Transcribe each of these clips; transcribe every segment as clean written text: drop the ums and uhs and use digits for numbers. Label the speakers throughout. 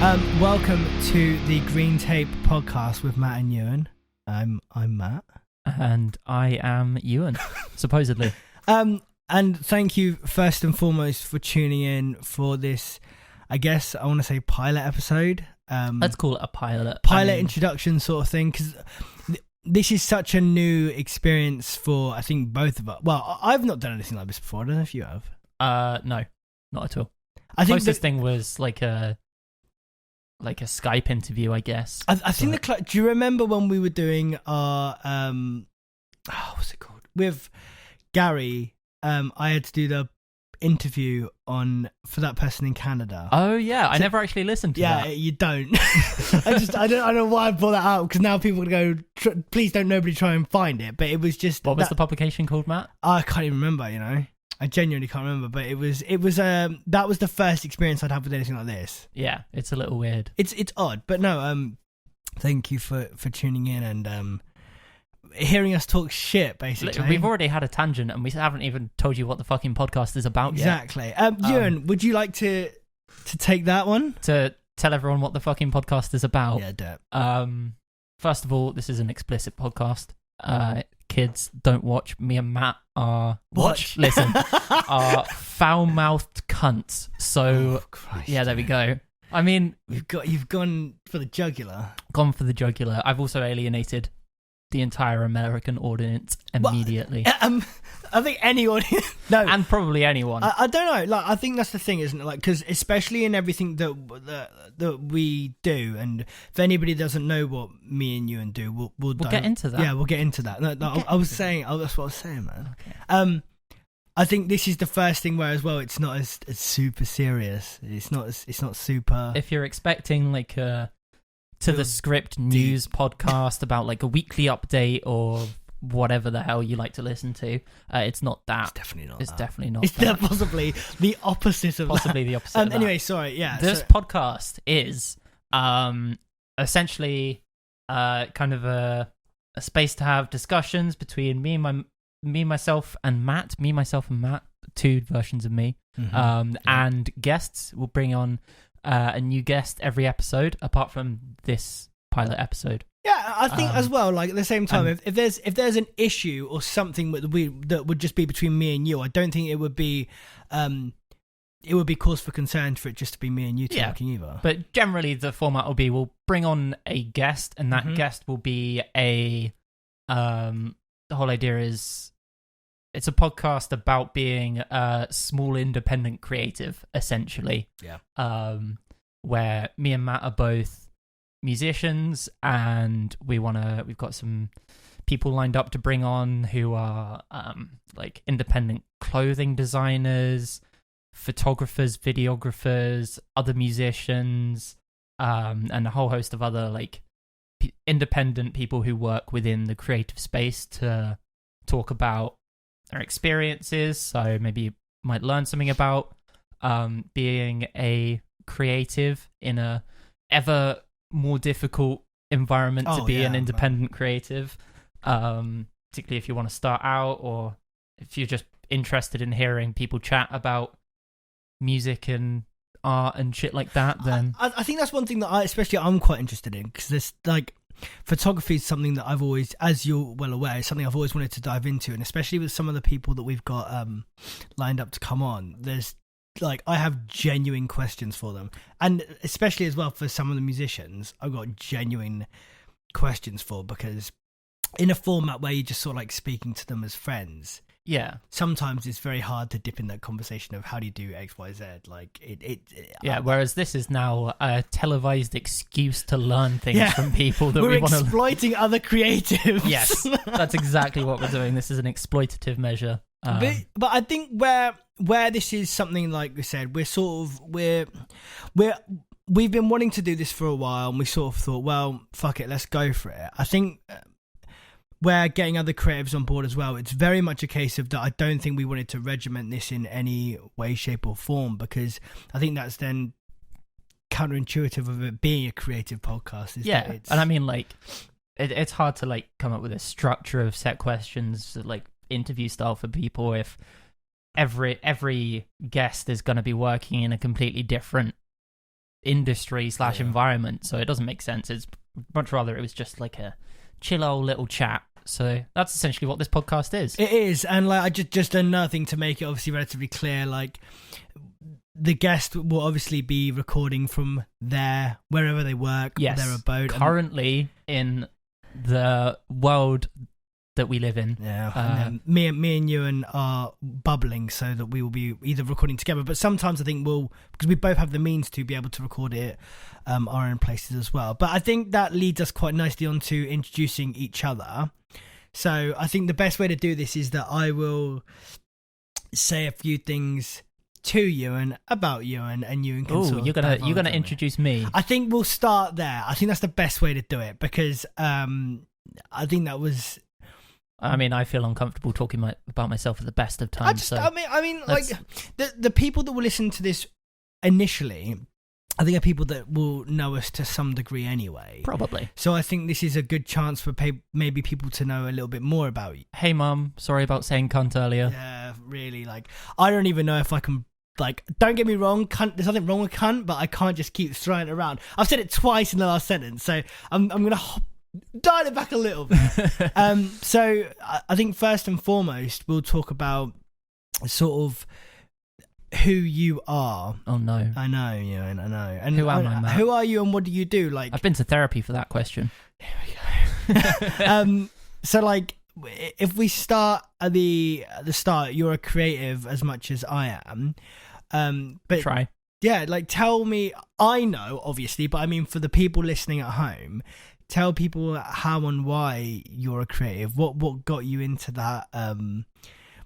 Speaker 1: Welcome to the Green Tape podcast with Matt and Ewan. I'm Matt.
Speaker 2: And I am Ewan, supposedly.
Speaker 1: And thank you first and foremost for tuning in for this, I guess I want to say pilot episode.
Speaker 2: Let's call it a pilot.
Speaker 1: Introduction sort of thing, because this is such a new experience for, I think, both of us. Well, I've not done anything like this before. I don't know if you have.
Speaker 2: No, not at all.
Speaker 1: I think
Speaker 2: closest thing was like a Skype interview, I guess.
Speaker 1: I think do you remember when we were doing our what's it called with Gary? I had to do the interview for that person in Canada.
Speaker 2: Oh yeah, I never actually listened to that.
Speaker 1: Yeah, you don't. I don't know why I brought that out, because now people are going to go, please don't nobody try and find it. But it was just
Speaker 2: what was the publication called, Matt?
Speaker 1: I can't even remember. You know, I genuinely can't remember. But it was that was the first experience I'd had with anything like this.
Speaker 2: Yeah, it's a little weird.
Speaker 1: It's odd, but no. Thank you for tuning in and hearing us talk shit, basically.
Speaker 2: We've already had a tangent and we haven't even told you what the fucking podcast is about
Speaker 1: exactly. Yet. Ewan, would you like to take that one?
Speaker 2: To tell everyone what the fucking podcast is about?
Speaker 1: Yeah, do it.
Speaker 2: First of all, this is an explicit podcast. Kids, don't watch. Me and Matt are... Listen. Are foul-mouthed cunts. So, yeah, there we go. I mean...
Speaker 1: You've gone for the jugular.
Speaker 2: Gone for the jugular. I've also alienated the entire American audience immediately.
Speaker 1: Well, I think any audience, no,
Speaker 2: and probably anyone.
Speaker 1: I don't know. Like, I think that's the thing, isn't it? Like, because especially in everything that we do, and if anybody doesn't know what me and Ewan do, we'll
Speaker 2: get into that.
Speaker 1: Yeah, we'll get into that. No, I was saying, that's what I was saying, man. Okay. I think this is the first thing where, as well, it's not as super serious. It's not super.
Speaker 2: If you're expecting like a to the script news podcast about like a weekly update or whatever the hell you like to listen to, it's not that.
Speaker 1: It's definitely not.
Speaker 2: It's
Speaker 1: that.
Speaker 2: definitely not.
Speaker 1: It's
Speaker 2: that.
Speaker 1: Possibly the opposite of
Speaker 2: possibly
Speaker 1: that.
Speaker 2: the opposite. Of
Speaker 1: anyway,
Speaker 2: that.
Speaker 1: Sorry. Yeah.
Speaker 2: This podcast is essentially kind of a space to have discussions between me, myself, and Matt. Me, myself, and Matt. Two versions of me. Mm-hmm. And guests. We'll bring on a new guest every episode, apart from this pilot episode.
Speaker 1: Yeah, I think as well. Like at the same time, if there's an issue or something that would just be between me and you, I don't think it would be cause for concern for it just to be me and you talking either.
Speaker 2: But generally, the format will be we'll bring on a guest, and that guest will be a. The whole idea is it's a podcast about being a small independent creative, essentially.
Speaker 1: Yeah.
Speaker 2: Where me and Matt are both musicians, and we've got some people lined up to bring on who are like independent clothing designers, photographers, videographers, other musicians, and a whole host of other like independent people who work within the creative space to talk about their experiences. So maybe you might learn something about being a creative in a ever more difficult environment to be an independent creative, particularly if you want to start out, or if you're just interested in hearing people chat about music and art and shit like that. Then
Speaker 1: I think that's one thing that I'm quite interested in, because there's like photography is something that I've always, as you're well aware, is something I've always wanted to dive into, and especially with some of the people that we've got lined up to come on, there's like I have genuine questions for them, and especially as well for some of the musicians, I've got genuine questions for, because in a format where you're just sort of like speaking to them as friends, sometimes it's very hard to dip in that conversation of how do you do XYZ, like
Speaker 2: whereas this is now a televised excuse to learn things from people that
Speaker 1: we're
Speaker 2: we want to
Speaker 1: exploiting other creatives. Yes,
Speaker 2: that's exactly what we're doing. This is an exploitative measure.
Speaker 1: But I think where this is something, like we said, we've been wanting to do this for a while, and we sort of thought, well, fuck it, let's go for it. I think we're getting other creatives on board as well. It's very much a case of that I don't think we wanted to regiment this in any way, shape or form, because I think that's then counterintuitive of it being a creative podcast.
Speaker 2: And I mean, like, it's hard to like come up with a structure of set questions, like interview style for people, if every guest is going to be working in a completely different industry / environment, so it doesn't make sense. It's much rather it was just like a chill old little chat. So that's essentially what this podcast is.
Speaker 1: It is, and like I just another thing to make it obviously relatively clear, like the guest will obviously be recording from wherever they work,
Speaker 2: yes,
Speaker 1: their abode.
Speaker 2: Currently in the world that we live in.
Speaker 1: Yeah, and me and Ewan are bubbling so that we will be either recording together, but sometimes I think because we both have the means to be able to record it our own places as well. But I think that leads us quite nicely on to introducing each other. So I think the best way to do this is that I will say a few things to Ewan about Ewan, and Ewan can sort of
Speaker 2: you're gonna introduce me.
Speaker 1: I think we'll start there. I think that's the best way to do it, because I think that was.
Speaker 2: I mean, I feel uncomfortable talking about myself at the best of times.
Speaker 1: I mean, like the people that will listen to this initially, I think are people that will know us to some degree anyway.
Speaker 2: Probably.
Speaker 1: So I think this is a good chance for maybe people to know a little bit more about you.
Speaker 2: Hey, Mum, sorry about saying cunt earlier.
Speaker 1: Yeah, really. Like, I don't even know if I can. Like, don't get me wrong, cunt. There's nothing wrong with cunt, but I can't just keep throwing it around. I've said it twice in the last sentence, so I'm gonna dial it back a little bit. So I think first and foremost, we'll talk about sort of who you are.
Speaker 2: Oh no.
Speaker 1: I know, I know. And
Speaker 2: who am I, Matt?
Speaker 1: Who are you and what do you do? Like,
Speaker 2: I've been to therapy for that question.
Speaker 1: Here we go. So like, if we start at the start, you're a creative as much as I am. But
Speaker 2: try.
Speaker 1: Yeah, like tell me, I know obviously, but I mean for the people listening at home, tell people how and why you're a creative. What got you into that?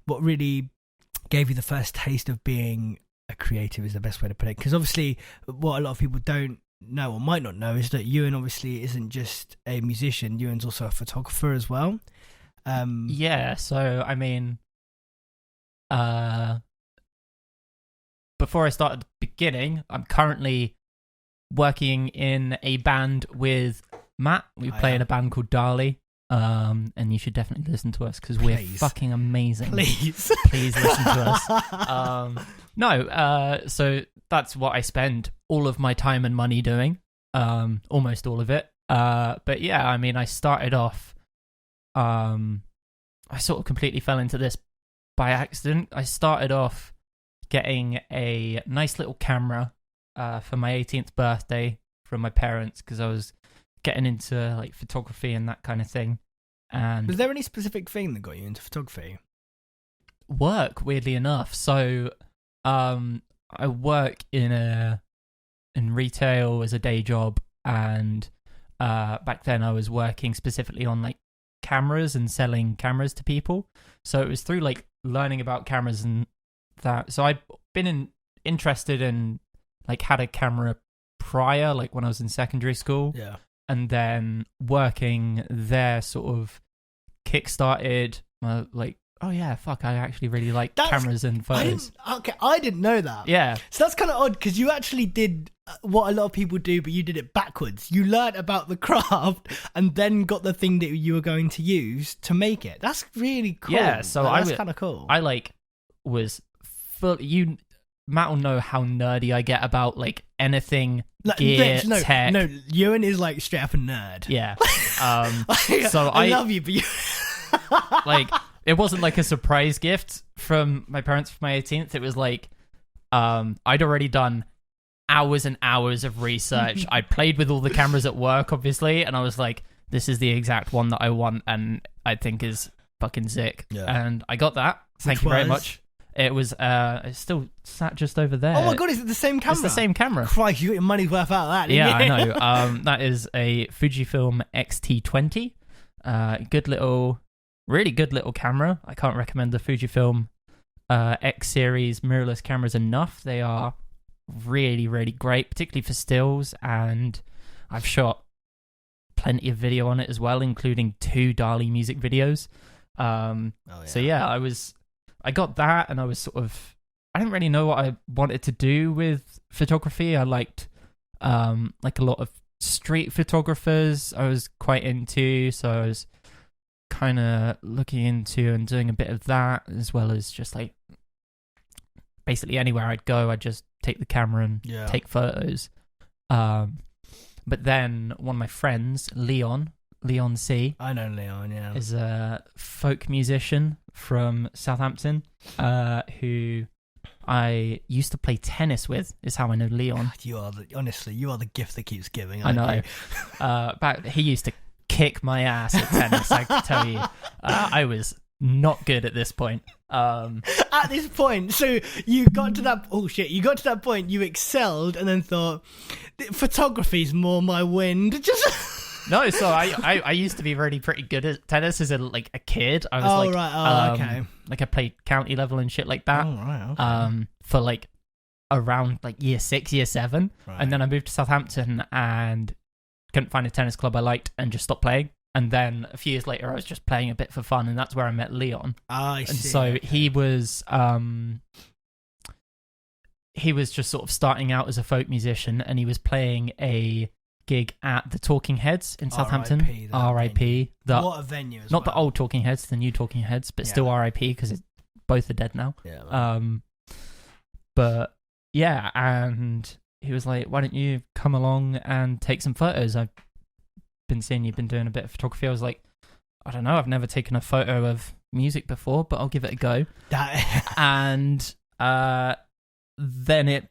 Speaker 1: What really gave you the first taste of being a creative is the best way to put it. Because obviously what a lot of people don't know or might not know is that Ewan obviously isn't just a musician. Ewan's also a photographer as well.
Speaker 2: Yeah, so I mean, before I start at the beginning, I'm currently working in a band with Matt. We play in a band called Dali. And you should definitely listen to us because we're fucking amazing.
Speaker 1: Please
Speaker 2: listen to us. So that's what I spend all of my time and money doing. Almost all of it. But yeah, I mean, I started off. I sort of completely fell into this by accident. I started off getting a nice little camera for my 18th birthday from my parents because I was getting into like photography and that kind of thing. And
Speaker 1: was there any specific thing that got you into photography?
Speaker 2: Work, weirdly enough. So I work in retail as a day job, and back then I was working specifically on like cameras and selling cameras to people. So it was through like learning about cameras and that. So I'd been interested in like had a camera prior, like when I was in secondary school.
Speaker 1: Yeah.
Speaker 2: And then working there sort of kickstarted like, oh yeah, fuck, I actually really like cameras and photos.
Speaker 1: I didn't know that.
Speaker 2: Yeah.
Speaker 1: So that's kind of odd because you actually did what a lot of people do, but you did it backwards. You learned about the craft and then got the thing that you were going to use to make it. That's really cool.
Speaker 2: Yeah, so
Speaker 1: that's kind of cool.
Speaker 2: I like was full. Matt will know how nerdy I get about like anything gear, tech.
Speaker 1: No, Ewan is like straight up a nerd.
Speaker 2: Yeah.
Speaker 1: So I love you, but you
Speaker 2: like it wasn't like a surprise gift from my parents for my 18th. It was like I'd already done hours and hours of research. I played with all the cameras at work, obviously, and I was like, this is the exact one that I want and I think is fucking sick. Yeah. And I got that. Thank you very much. It was it's still sat just over there.
Speaker 1: Oh my god, is it the same camera?
Speaker 2: It's the same camera.
Speaker 1: Christ, you got your money's worth out of that, didn't
Speaker 2: yeah,
Speaker 1: you?
Speaker 2: I know. That is a Fujifilm X-T20. Really good little camera. I can't recommend the Fujifilm X series mirrorless cameras enough. They are really, really great, particularly for stills, and I've shot plenty of video on it as well, including 2 Dali music videos. So yeah, I got that, and I was sort of, I didn't really know what I wanted to do with photography. I liked like a lot of street photographers I was quite into, so I was kind of looking into and doing a bit of that, as well as just like basically anywhere I'd go, I'd just take the camera and take photos. But then one of my friends, Leon C,
Speaker 1: I know Leon, yeah.
Speaker 2: is a folk musician from Southampton, who I used to play tennis with, is how I know Leon.
Speaker 1: God, you are the gift that keeps giving.
Speaker 2: I know. He used to kick my ass at tennis, I can tell you. I was not good at this point.
Speaker 1: At this point, so you got to that point, you excelled and then thought, photography's more my wind.
Speaker 2: No, so I used to be really pretty good at tennis as a kid. I was
Speaker 1: okay.
Speaker 2: Like I played county level and shit like that.
Speaker 1: Oh, right, okay.
Speaker 2: For like around like year 6, year 7.
Speaker 1: Right.
Speaker 2: And then I moved to Southampton and couldn't find a tennis club I liked and just stopped playing. And then a few years later I was just playing a bit for fun, and that's where I met Leon.
Speaker 1: I see.
Speaker 2: And so
Speaker 1: okay.
Speaker 2: he was just sort of starting out as a folk musician, and he was playing a gig at the Talking Heads in Southampton. R.I.P.
Speaker 1: What a venue!
Speaker 2: Not the old Talking Heads, the new Talking Heads, but still R.I.P. because both are dead now.
Speaker 1: Yeah.
Speaker 2: But yeah, and he was like, "Why don't you come along and take some photos? I've been seeing you've been doing a bit of photography." I was like, "I don't know. I've never taken a photo of music before, but I'll give it a go." And then it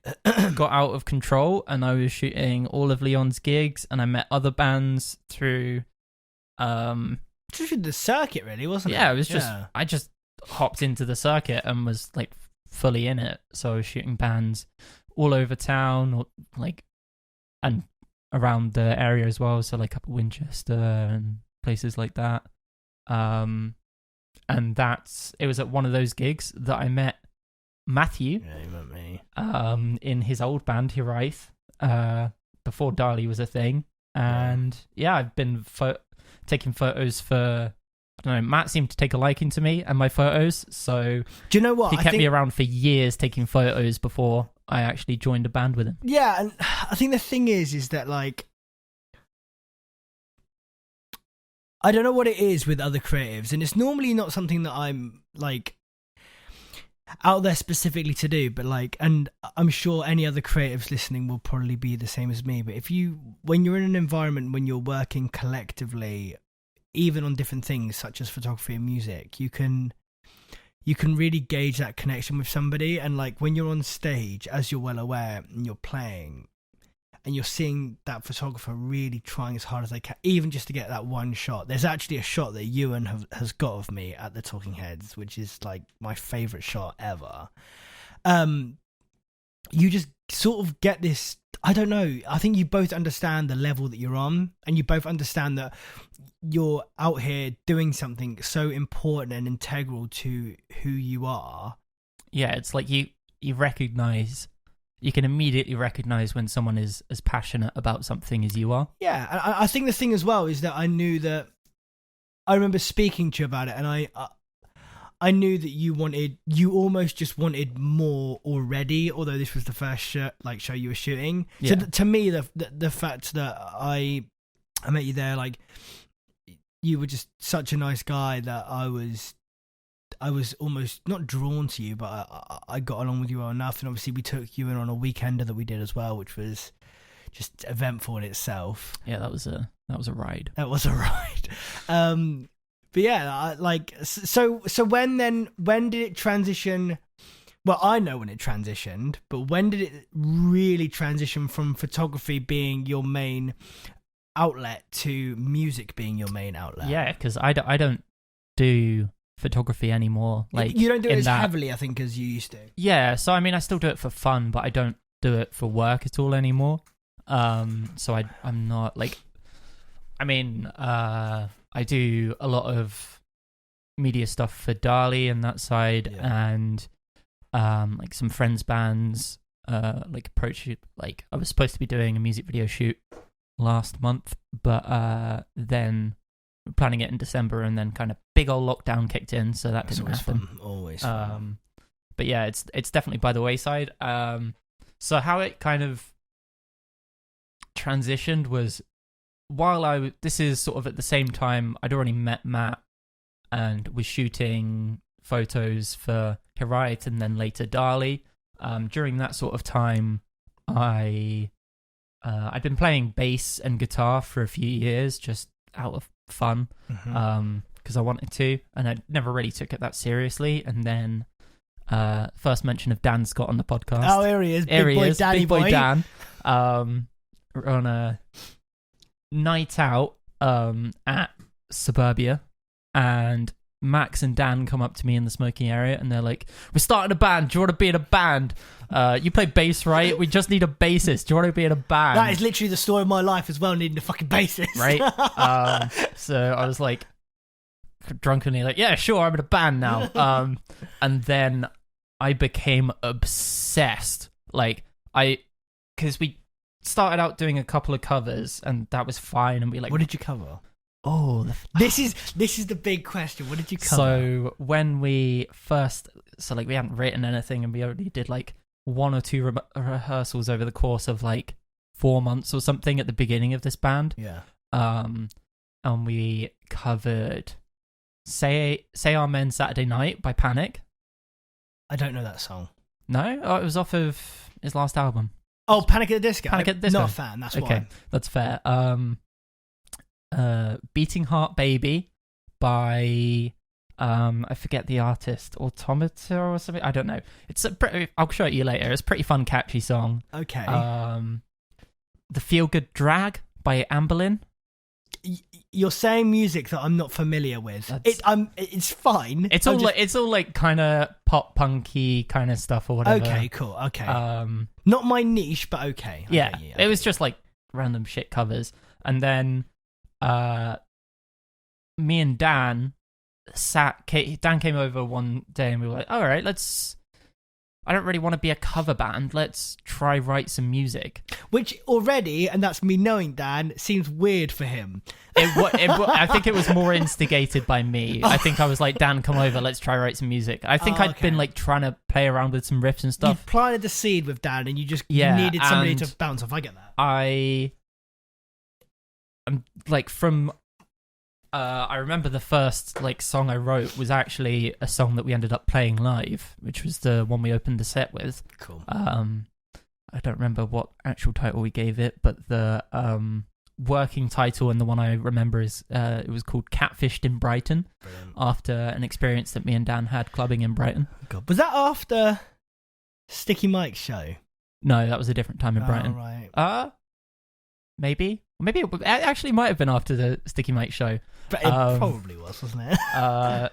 Speaker 2: got out of control, and I was shooting all of Leon's gigs, and I met other bands through
Speaker 1: just the circuit, really, wasn't it?
Speaker 2: Yeah, it was just I just hopped into the circuit and was like fully in it. So I was shooting bands all over town, or like, and around the area as well. So like up at Winchester and places like that. And it was at one of those gigs that I met Matthew.
Speaker 1: Yeah, you met me.
Speaker 2: In his old band, Hiraith, before Dali was a thing. And yeah, I've been taking photos for, I don't know, Matt seemed to take a liking to me and my photos. So
Speaker 1: do you know what?
Speaker 2: He kept me around for years taking photos before I actually joined a band with him.
Speaker 1: Yeah, and I think the thing is that like, I don't know what it is with other creatives, and it's normally not something that I'm like out there specifically to do, but like, and I'm sure any other creatives listening will probably be the same as me, but when you're in an environment, when you're working collectively, even on different things such as photography and music, you can really gauge that connection with somebody. And like when you're on stage, as you're well aware, and you're playing and you're seeing that photographer really trying as hard as they can, even just to get that one shot. There's actually a shot that Ewan has got of me at the Talking Heads, which is like my favourite shot ever. You just sort of get this, I don't know, I think you both understand the level that you're on, and you both understand that you're out here doing something so important and integral to who you are.
Speaker 2: Yeah, it's like you recognise, you can immediately recognise when someone is as passionate about something as you are.
Speaker 1: Yeah, and I think the thing as well is that I remember speaking to you about it, and I knew that you almost just wanted more already, although this was the first show you were shooting. Yeah. So to me, the fact that I met you there, like, you were just such a nice guy that I was almost not drawn to you, but I got along with you well enough. And obviously we took you in on a weekender that we did as well, which was just eventful in itself.
Speaker 2: Yeah, that was a ride.
Speaker 1: That was a ride. But yeah, so when did it transition? Well, I know when it transitioned, but when did it really transition from photography being your main outlet to music being your main outlet?
Speaker 2: Yeah, because I don't do photography anymore. Like,
Speaker 1: you don't do it as heavily, I think, as you used to. Yeah,
Speaker 2: so I mean, I still do it for fun, but I don't do it for work at all anymore. So I'm not like, I mean, I do a lot of media stuff for Dali and that side, and like some friends' bands like approach you. Like, I was supposed to be doing a music video shoot last month, but then we're planning it in December, and then kind of big old lockdown kicked in, so that didn't happen.
Speaker 1: Fun. Always fun.
Speaker 2: But yeah, it's definitely by the wayside. So how it kind of transitioned was, this is sort of at the same time I'd already met Matt and was shooting photos for Hiraith and then later Dali. During that sort of time, I I'd been playing bass and guitar for a few years, just out of fun, because I wanted to, and I never really took it that seriously. And then first mention of Dan Scott on the podcast.
Speaker 1: Oh, here he is,
Speaker 2: Big boy Dan. We're on a night out at Suburbia, and Max and Dan come up to me in the smoking area, and they're like, "We're starting a band. Do you want to be in a band? You play bass, right? We just need a bassist. Do you want to be in a band?"
Speaker 1: That is literally the story of my life as well, needing a fucking bassist.
Speaker 2: Right? So I was like, drunkenly like, "Yeah, sure, I'm in a band now." And then I became obsessed. Like, because we started out doing a couple of covers, and that was fine. And we like,
Speaker 1: what did you cover?
Speaker 2: Oh,
Speaker 1: this is the big question. What did you cover?
Speaker 2: So when we first, we hadn't written anything, and we only did like 1 or 2 rehearsals over the course of like 4 months or something at the beginning of this band.
Speaker 1: Yeah.
Speaker 2: And we covered "Say Amen Saturday Night" by Panic.
Speaker 1: I don't know that song.
Speaker 2: No, it was off of his last album.
Speaker 1: Oh, Panic at the Disco.
Speaker 2: Panic at the Disco.
Speaker 1: Not a fan. That's
Speaker 2: okay.
Speaker 1: Why.
Speaker 2: That's fair. "Beating Heart Baby" by I forget the artist, Automata or something. I don't know. It's I'll show it you later. It's a pretty fun, catchy song.
Speaker 1: Okay.
Speaker 2: "The Feel Good Drag" by Amberlynn.
Speaker 1: You're saying music that I'm not familiar with. It's fine.
Speaker 2: It's all like kind of pop punky kind of stuff or whatever.
Speaker 1: Okay, cool. Okay. Not my niche, but okay.
Speaker 2: Yeah, it was just like random shit covers, and then me and Dan Dan came over one day, and we were like, all right, I don't really want to be a cover band. Let's try write some music.
Speaker 1: Which already, and that's me knowing Dan, seems weird for him.
Speaker 2: I think it was more instigated by me. I think I was like, Dan, come over, let's try write some music. I think I'd been like trying to play around with some riffs and stuff.
Speaker 1: You planted the seed with Dan, and you just needed somebody to bounce off. I get that.
Speaker 2: I'm like from... I remember the first like song I wrote was actually a song that we ended up playing live, which was the one we opened the set with.
Speaker 1: Cool.
Speaker 2: I don't remember what actual title we gave it, but the working title and the one I remember is it was called "Catfished in Brighton." Brilliant. After an experience that me and Dan had clubbing in Brighton.
Speaker 1: God. Was that after Sticky Mike's show?
Speaker 2: No, that was a different time in Brighton.
Speaker 1: Right.
Speaker 2: Maybe it actually might have been after the Sticky Mike show.
Speaker 1: But it probably was, wasn't it?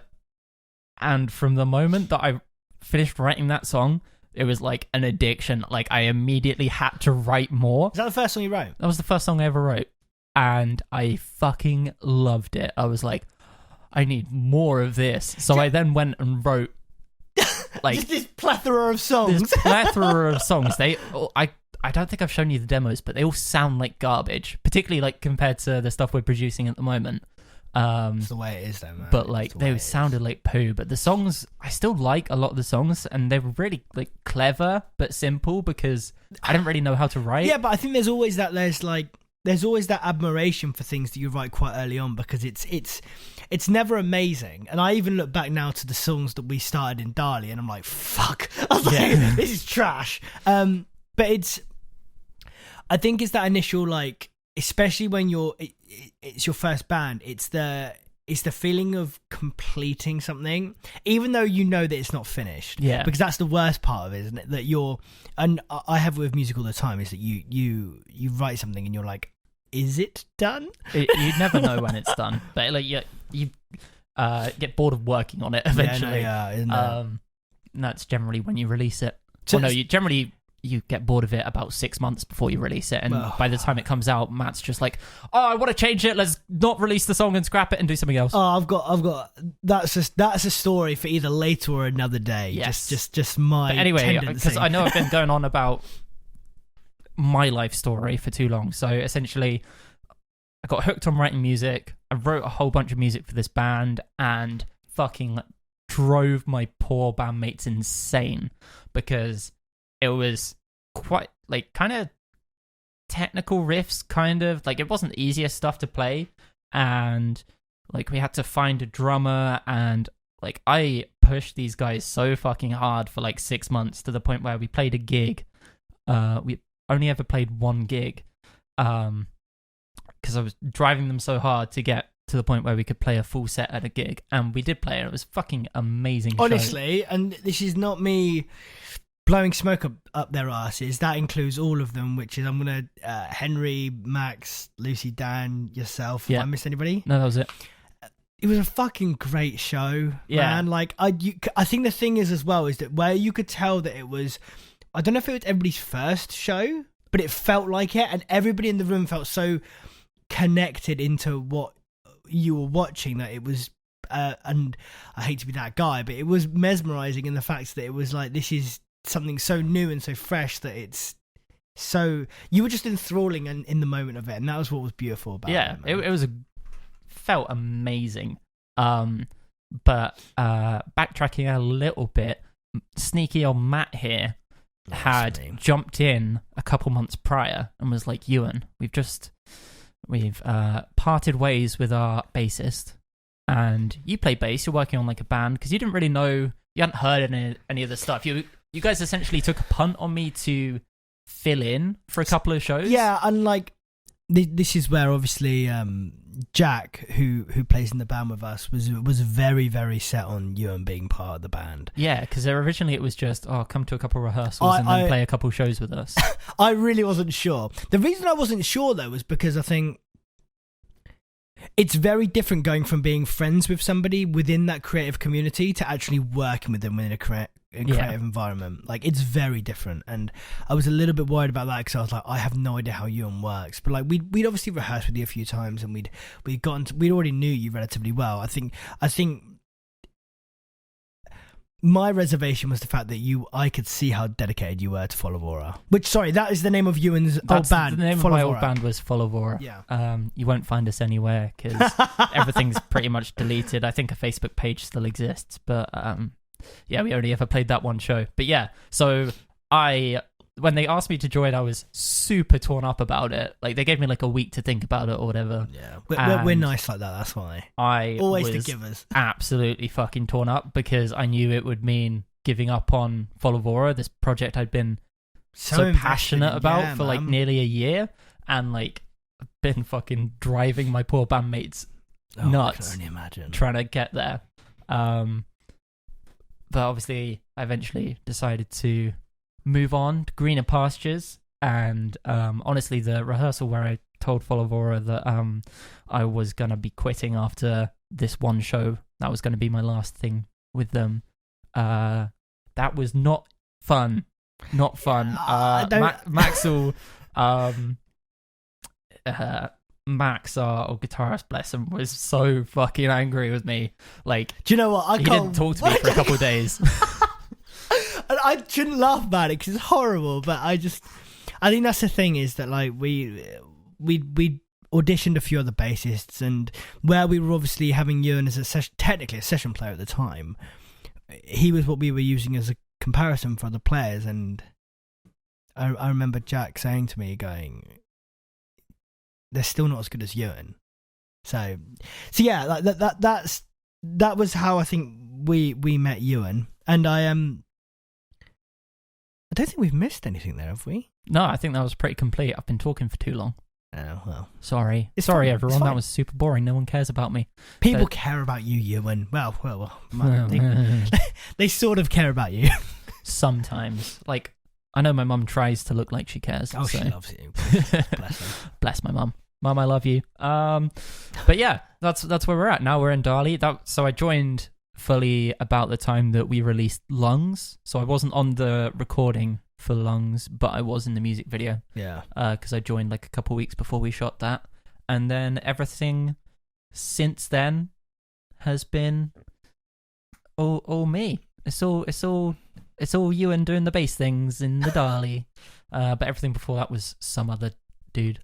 Speaker 2: And from the moment that I finished writing that song, it was like an addiction. Like, I immediately had to write more.
Speaker 1: Is that the first song you wrote?
Speaker 2: That was the first song I ever wrote. And I fucking loved it. I was like, I need more of this. So I then went and wrote like
Speaker 1: just this plethora of songs.
Speaker 2: I don't think I've shown you the demos, but they all sound like garbage, particularly like compared to the stuff we're producing at the moment.
Speaker 1: It's the way it is, though, man.
Speaker 2: But like they sounded like poo. But the songs, I still like a lot of the songs, and they were really like clever but simple because I didn't really know how to write.
Speaker 1: Yeah, but I think there's always that admiration for things that you write quite early on, because it's never amazing. And I even look back now to the songs that we started in Dali, and I'm like, fuck, like, this is trash. But I think it's that initial, like, especially when it's your first band, it's the feeling of completing something, even though you know that it's not finished.
Speaker 2: Yeah.
Speaker 1: Because that's the worst part of it, isn't it? That and I have with music all the time, is that you write something and you're like, is it done?
Speaker 2: You never know when it's done, but like you get bored of working on it eventually. And that's generally when you release it. So you get bored of it about 6 months before you release it, and by the time it comes out, Matt's just like, oh, I want to change it, let's not release the song and scrap it and do something else.
Speaker 1: I've got that's a story for either later or another day.
Speaker 2: Yes.
Speaker 1: Just my
Speaker 2: but anyway,
Speaker 1: tendency.
Speaker 2: Because I know I've been going on about my life story for too long. So essentially, I got hooked on writing music. I wrote a whole bunch of music for this band and fucking drove my poor bandmates insane, because it was quite like kind of technical riffs, kind of like it wasn't the easiest stuff to play, and like we had to find a drummer, and like I pushed these guys so fucking hard for like 6 months, to the point where we played a gig. We only ever played one gig, because I was driving them so hard to get to the point where we could play a full set at a gig, and we did play it. It was fucking amazing.
Speaker 1: Honestly, and this is not me blowing smoke up their asses. That includes all of them, which is I'm gonna Henry, Max, Lucy, Dan, yourself.
Speaker 2: Yeah.
Speaker 1: Have I missed anybody?
Speaker 2: No, that was it.
Speaker 1: It was a fucking great show, man. Like I think the thing is as well is that where you could tell that it was, I don't know if it was everybody's first show, but it felt like it, and everybody in the room felt so connected into what you were watching that it was. And I hate to be that guy, but it was mesmerizing in the fact that it was like, this is something so new and so fresh that it's so, you were just enthralling in the moment of it, and that was what was beautiful about it.
Speaker 2: It was felt amazing. But backtracking a little bit, sneaky old Matt here had jumped in a couple months prior and was like, Ewan, we've parted ways with our bassist, and you play bass, you're working on like a band, because you didn't really know, you hadn't heard any of the stuff. You guys essentially took a punt on me to fill in for a couple of shows.
Speaker 1: Yeah, and like this is where obviously Jack, who plays in the band with us, was very, very set on Ewan being part of the band.
Speaker 2: Yeah, because originally it was just, come to a couple rehearsals and then play a couple shows with us.
Speaker 1: I really wasn't sure. The reason I wasn't sure though was because I think it's very different going from being friends with somebody within that creative community to actually working with them within a creative environment. Like, it's very different, and I was a little bit worried about that because I was like, I have no idea how Ewan works. But like, we'd obviously rehearsed with you a few times, and we already knew you relatively well. I think my reservation was the fact that I could see how dedicated you were to Followora. Which, sorry, that is the name of Ewan's old band.
Speaker 2: The name of my old band was Followora.
Speaker 1: Yeah.
Speaker 2: You won't find us anywhere because everything's pretty much deleted. I think a Facebook page still exists, but yeah, we only ever played that one show. But yeah, so when they asked me to join, I was super torn up about it. Like, they gave me like a week to think about it or whatever.
Speaker 1: Yeah, we're nice like that. That's why.
Speaker 2: I
Speaker 1: always
Speaker 2: was
Speaker 1: the givers.
Speaker 2: Absolutely fucking torn up because I knew it would mean giving up on Followora, this project I'd been so passionate about for like nearly a year, and like been fucking driving my poor bandmates nuts.
Speaker 1: I can only imagine
Speaker 2: trying to get there. But obviously, I eventually decided to move on to greener pastures, and honestly, the rehearsal where I told Followora that I was gonna be quitting after this one show, that was gonna be my last thing with them, that was not fun. Max, our guitarist, bless him, was so fucking angry with me. Like,
Speaker 1: do you know what?
Speaker 2: He didn't talk to me for a couple of days.
Speaker 1: And I shouldn't laugh about it because it's horrible, but I think that's the thing, is that like we auditioned a few other bassists, and where we were obviously having Ewan as technically a session player at the time, he was what we were using as a comparison for other players, and I remember Jack saying to me, going, they're still not as good as Ewan. So yeah, like that was how I think we met Ewan, and I don't think we've missed anything there, have we?
Speaker 2: No, I think that was pretty complete. I've been talking for too long.
Speaker 1: Oh, well.
Speaker 2: Sorry,
Speaker 1: fine.
Speaker 2: Everyone. That was super boring. No one cares about me.
Speaker 1: People care about you, Ewan. Well. They sort of care about you.
Speaker 2: Sometimes. Like, I know my mum tries to look like she cares.
Speaker 1: Oh, so. She loves you. Bless her.
Speaker 2: Bless my mum. Mum, I love you. But yeah, that's where we're at. Now we're in Dali. So I joined fully about the time that we released Lungs. So I wasn't on the recording for Lungs, but I was in the music video.
Speaker 1: Yeah.
Speaker 2: Because I joined like a couple weeks before we shot that. And then everything since then has been all me. It's all Ewan doing the bass things in the Dali. But everything before that was some other dude.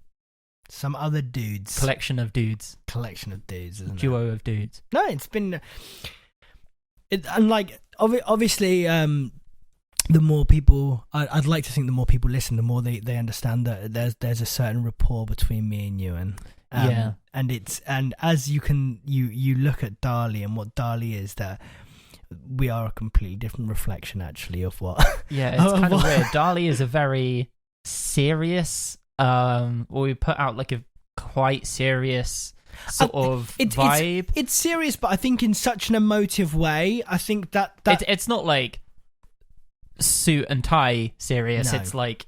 Speaker 1: Some other dudes.
Speaker 2: Collection of dudes,
Speaker 1: isn't
Speaker 2: Duo
Speaker 1: it?
Speaker 2: of dudes.
Speaker 1: No, it's been... and like, obviously, the more people... I'd like to think the more people listen, the more they understand that there's a certain rapport between me and Ewan.
Speaker 2: Yeah.
Speaker 1: And as you look at Dali and what Dali is, that we are a completely different reflection, actually, of what...
Speaker 2: Yeah, it's kind of weird. Dali is a very serious we put out like a quite serious sort of vibe.
Speaker 1: It's serious, but I think in such an emotive way. I think that
Speaker 2: it's not like suit and tie serious.
Speaker 1: No.
Speaker 2: It's like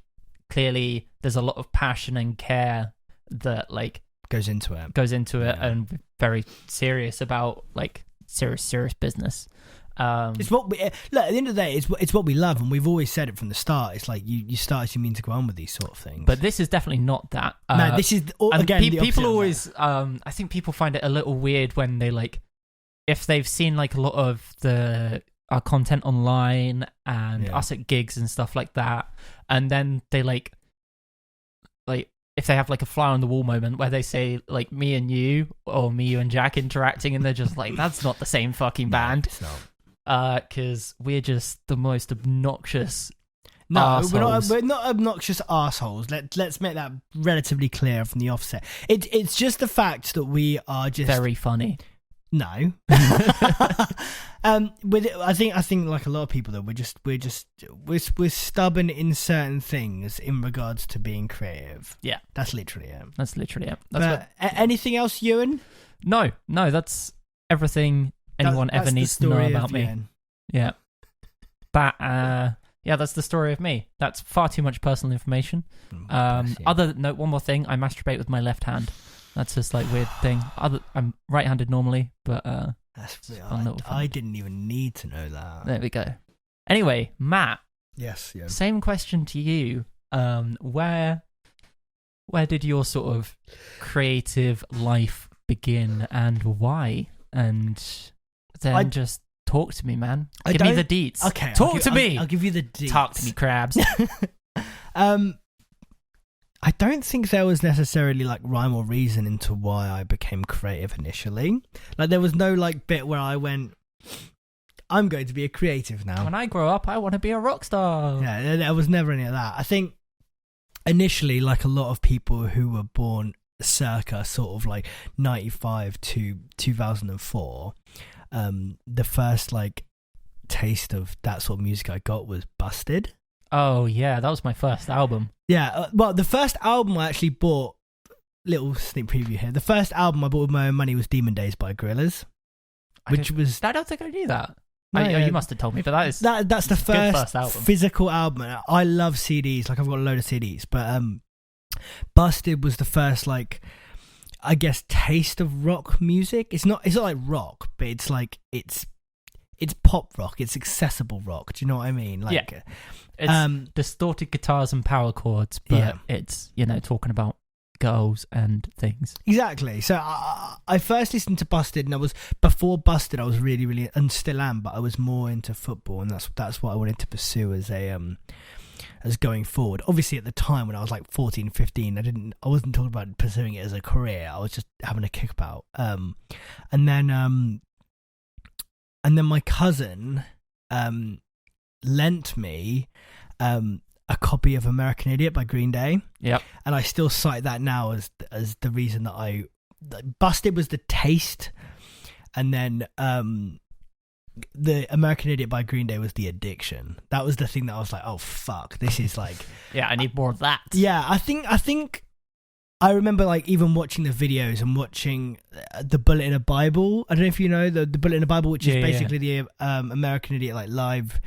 Speaker 2: clearly there's a lot of passion and care that like
Speaker 1: goes into it,
Speaker 2: yeah. And very serious about like serious business.
Speaker 1: It's what we look at the end of the day. It's what we love, and we've always said it from the start. It's like you start as you mean to go on with these sort of things.
Speaker 2: But this is definitely not that.
Speaker 1: No, this is again.
Speaker 2: People always. I think people find it a little weird when they like, if they've seen like a lot of our content online and us at gigs and stuff like that, and then they like if they have like a fly on the wall moment where they say like me and you or me, you and Jack interacting, and they're just like, that's not the same fucking band.
Speaker 1: It's not.
Speaker 2: Because we're just the most obnoxious.
Speaker 1: No,
Speaker 2: arseholes.
Speaker 1: we're not obnoxious assholes. Let's make that relatively clear from the offset. It's just the fact that we are just
Speaker 2: very funny.
Speaker 1: No. With it, I think like a lot of people though, we're stubborn in certain things in regards to being creative.
Speaker 2: Yeah,
Speaker 1: that's literally it.
Speaker 2: But
Speaker 1: anything else, Ewan?
Speaker 2: No, that's everything anyone ever needs to know about me. Yeah. That's the story of me. That's far too much personal information. One more thing, I masturbate with my left hand. That's just like weird thing. I'm right-handed normally, but
Speaker 1: I didn't even need to know that.
Speaker 2: There we go. Anyway, Matt.
Speaker 1: Yes, yeah.
Speaker 2: Same question to you. Where did your sort of creative life begin and why? And then just talk to me, man. Give me the deets.
Speaker 1: Okay,
Speaker 2: talk to me.
Speaker 1: I'll give you the deets.
Speaker 2: Talk to me, crabs.
Speaker 1: I don't think there was necessarily like rhyme or reason into why I became creative initially. Like there was no like bit where I went, I'm going to be a creative now.
Speaker 2: When I grow up, I want to be a rock star.
Speaker 1: Yeah, there was never any of that. I think initially, like a lot of people who were born circa sort of like 95 to 2004, the first like taste of that sort of music I got was Busted.
Speaker 2: Oh yeah, that was my first album.
Speaker 1: Yeah, well, the first album I actually bought, little sneak preview here, the first album I bought with my own money was Demon Days by Gorillaz, I don't think
Speaker 2: I knew that.
Speaker 1: No,
Speaker 2: you must have told me, but
Speaker 1: that's the first
Speaker 2: album.
Speaker 1: physical album. I love CDs, like I've got a load of CDs, but Busted was the first like, I guess, taste of rock music. It's not like rock, but it's like it's pop rock. It's accessible rock. Do you know what I mean? Like,
Speaker 2: yeah. It's distorted guitars and power chords, but it's, talking about girls and things.
Speaker 1: Exactly. So I first listened to Busted, and before Busted, I was really, really, and still am, but I was more into football, and that's what I wanted to pursue as going forward. Obviously, at the time when I was like 14, 15, I wasn't talking about pursuing it as a career. I was just having a kickabout. And then my cousin lent me a copy of American Idiot by Green Day.
Speaker 2: Yep.
Speaker 1: And I still cite that now as the reason that Busted was the taste, and then the American Idiot by Green Day was the addiction. That was the thing that I was like, oh fuck, this is like
Speaker 2: yeah, I need more of that.
Speaker 1: Yeah, I think I remember like even watching the videos and watching the Bullet in a Bible. I don't know if you know the Bullet in a Bible, which is basically the American Idiot like live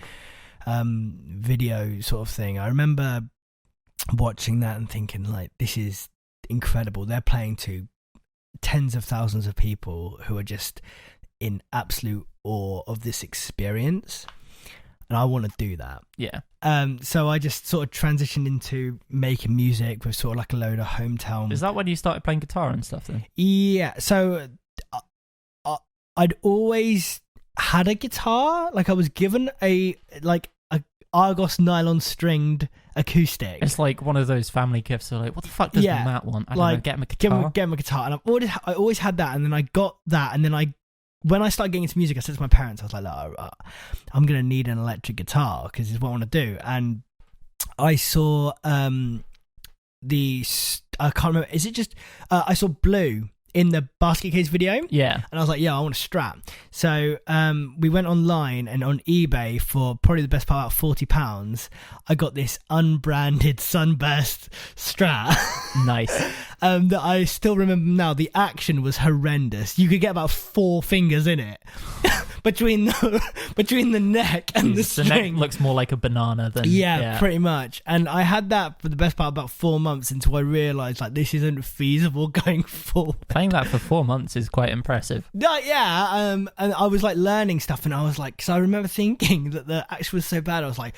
Speaker 1: video sort of thing. I remember watching that and thinking like, this is incredible. They're playing to tens of thousands of people who are just in absolute awe of this experience, and I want to do that.
Speaker 2: Yeah.
Speaker 1: So I just sort of transitioned into making music with sort of like a load of hometown.
Speaker 2: Is that when you started playing guitar and stuff then?
Speaker 1: Yeah. So I'd always had a guitar. Like I was given a Argos nylon stringed acoustic.
Speaker 2: It's like one of those family gifts. So like, what the fuck does Matt want? I don't know, get him a guitar.
Speaker 1: Get him a guitar. And I always had that. And then I got that. And then when I started getting into music, I said to my parents, I was like, I'm going to need an electric guitar because it's what I want to do. And I saw I can't remember. Is it just? I saw Blue in the basket case video.
Speaker 2: Yeah.
Speaker 1: And I was like, yeah, I want a Strat. So we went online, and on eBay for probably the best part, about £40, I got this unbranded Sunburst Strat.
Speaker 2: Nice.
Speaker 1: That I still remember now. The action was horrendous. You could get about 4 fingers in it. between the neck and the string.
Speaker 2: The neck looks more like a banana than...
Speaker 1: Yeah, pretty much. And I had that for the best part about 4 months until I realised, like, this isn't feasible going forward.
Speaker 2: Playing that for 4 months is quite impressive.
Speaker 1: And I was, like, learning stuff, and I was like... Because I remember thinking that the action was so bad, I was like,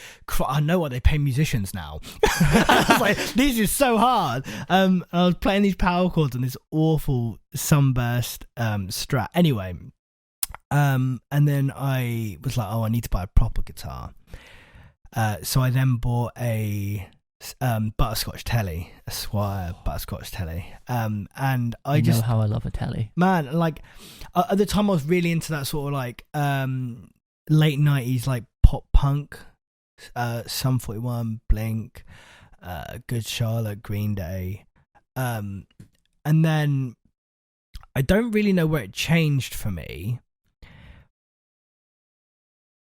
Speaker 1: I know what they pay musicians now. I was like, this is so hard. I was playing these power chords on this awful Sunburst Strat. Anyway... and then I was like, I need to buy a proper guitar. So I then bought a butterscotch telly, a Swire butterscotch telly. And I just
Speaker 2: know how I love a telly.
Speaker 1: Man, like at the time I was really into that sort of like late 90s like pop punk, Sum 41, Blink, Good Charlotte, Green Day. And then I don't really know where it changed for me.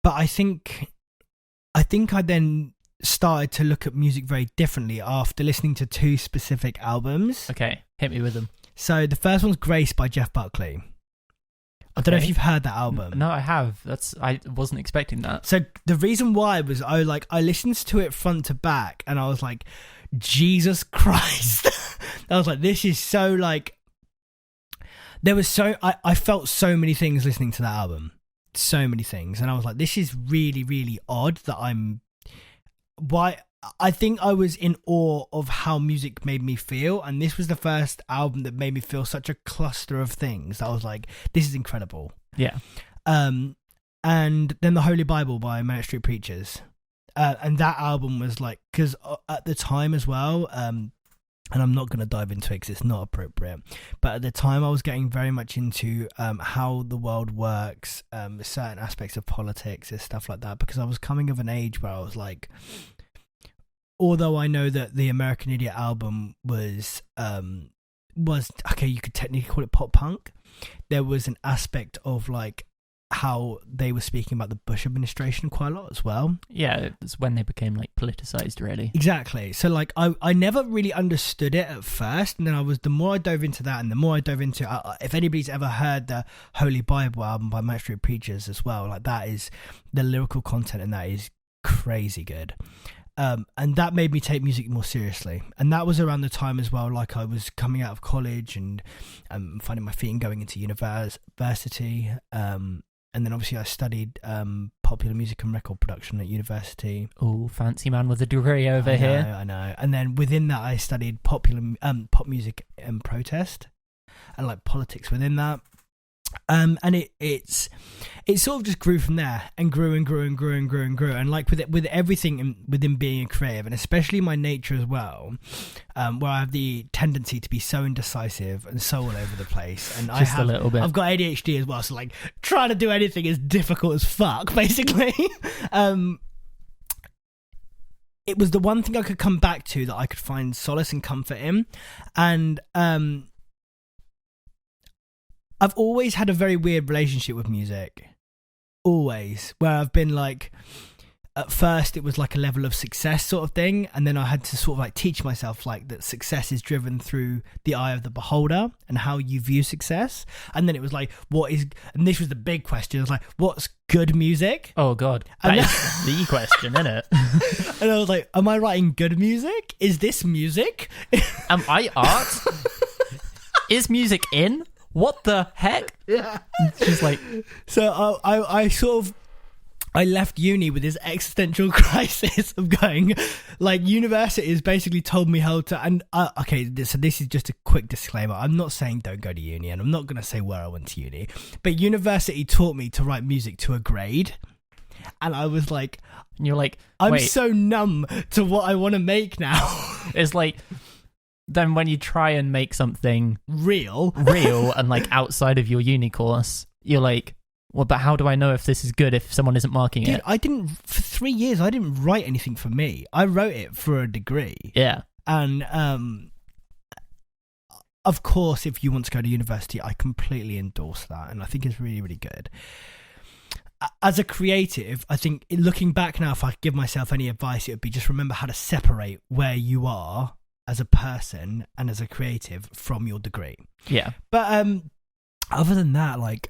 Speaker 1: But I think I then started to look at music very differently after listening to 2 specific albums.
Speaker 2: Okay, hit me with them. So
Speaker 1: the first one's Grace by Jeff Buckley. I don't know if you've heard that album.
Speaker 2: No, I have. I wasn't expecting that.
Speaker 1: So the reason why was I listened to it front to back, and I was like, Jesus Christ. I was like, this is so like... There was so... I felt so many things listening to that album. So many things, and I was like, this is really, really odd that I think I was in awe of how music made me feel, and this was the first album that made me feel such a cluster of things. I was like, this is incredible.
Speaker 2: Yeah.
Speaker 1: And then the Holy Bible by Manic Street Preachers, and that album was like, because at the time as well, and I'm not going to dive into it because it's not appropriate, but at the time I was getting very much into how the world works, certain aspects of politics and stuff like that, because I was coming of an age where I was like, although I know that the American Idiot album was okay, you could technically call it pop punk, there was an aspect of like how they were speaking about the Bush administration quite a lot as well. Yeah,
Speaker 2: it's when they became like politicized, really.
Speaker 1: Exactly. So like I never really understood it at first, and then the more I dove into that, and the more I dove into if anybody's ever heard the Holy Bible album by Matt Ewan Preachers as well, like that is the lyrical content, and that is crazy good. And that made me take music more seriously, and that was around the time as well, like I was coming out of college and finding my feet and going into university. And then obviously I studied popular music and record production at university.
Speaker 2: Oh, fancy man with a degree over here.
Speaker 1: I know. And then within that I studied pop music and protest, and like politics within that. And it sort of just grew from there, and grew and grew and grew and grew and grew. And like with everything within being a creative, and especially my nature as well, where I have the tendency to be so indecisive and so all over the place. And
Speaker 2: just a little bit.
Speaker 1: I've got ADHD as well, so like trying to do anything is difficult as fuck, basically. It was the one thing I could come back to that I could find solace and comfort in, and I've always had a very weird relationship with music. Always. Where I've been like, at first it was like a level of success sort of thing, and then I had to sort of like teach myself like that success is driven through the eye of the beholder and how you view success. And then it was like, and this was the big question, it was like, what's good music?
Speaker 2: Oh God, that is the question, isn't it?
Speaker 1: And I was like, am I writing good music? Is this music?
Speaker 2: Am I art? Is music in? What the heck?
Speaker 1: Yeah.
Speaker 2: She's like...
Speaker 1: So I left uni with this existential crisis of going, like, university has basically told me how to... And, okay, so this is just a quick disclaimer. I'm not saying don't go to uni, and I'm not going to say where I went to uni. But university taught me to write music to a grade. And I was like...
Speaker 2: And you're like,
Speaker 1: I'm so numb to what I want to make now.
Speaker 2: It's like... Then when you try and make something
Speaker 1: real
Speaker 2: and like outside of your uni course, you're like, well, but how do I know if this is good if someone isn't marking it?
Speaker 1: For 3 years, I didn't write anything for me. I wrote it for a degree.
Speaker 2: Yeah.
Speaker 1: And of course, if you want to go to university, I completely endorse that, and I think it's really, really good. As a creative, I think looking back now, if I could give myself any advice, it would be just remember how to separate where you are as a person and as a creative from your degree.
Speaker 2: Yeah.
Speaker 1: But other than that, like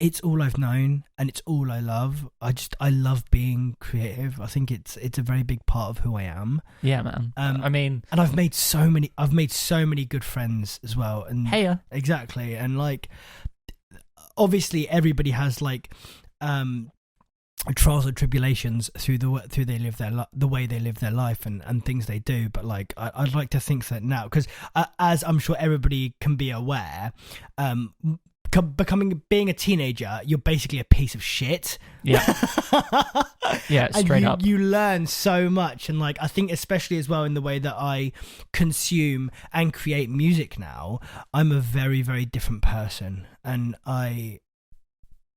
Speaker 1: it's all I've known and it's all I love. I love being creative. I think it's a very big part of who I am.
Speaker 2: Yeah, man. I mean,
Speaker 1: and I've made so many good friends as well. And exactly. And like, obviously everybody has like trials and tribulations through the way they live their life and things they do, but like I'd like to think that now, because as I'm sure everybody can be aware, being a teenager, you're basically a piece of shit.
Speaker 2: Yeah. Yeah, straight up.
Speaker 1: You learn so much, and like I think especially as well in the way that I consume and create music now, I'm a very, very different person. And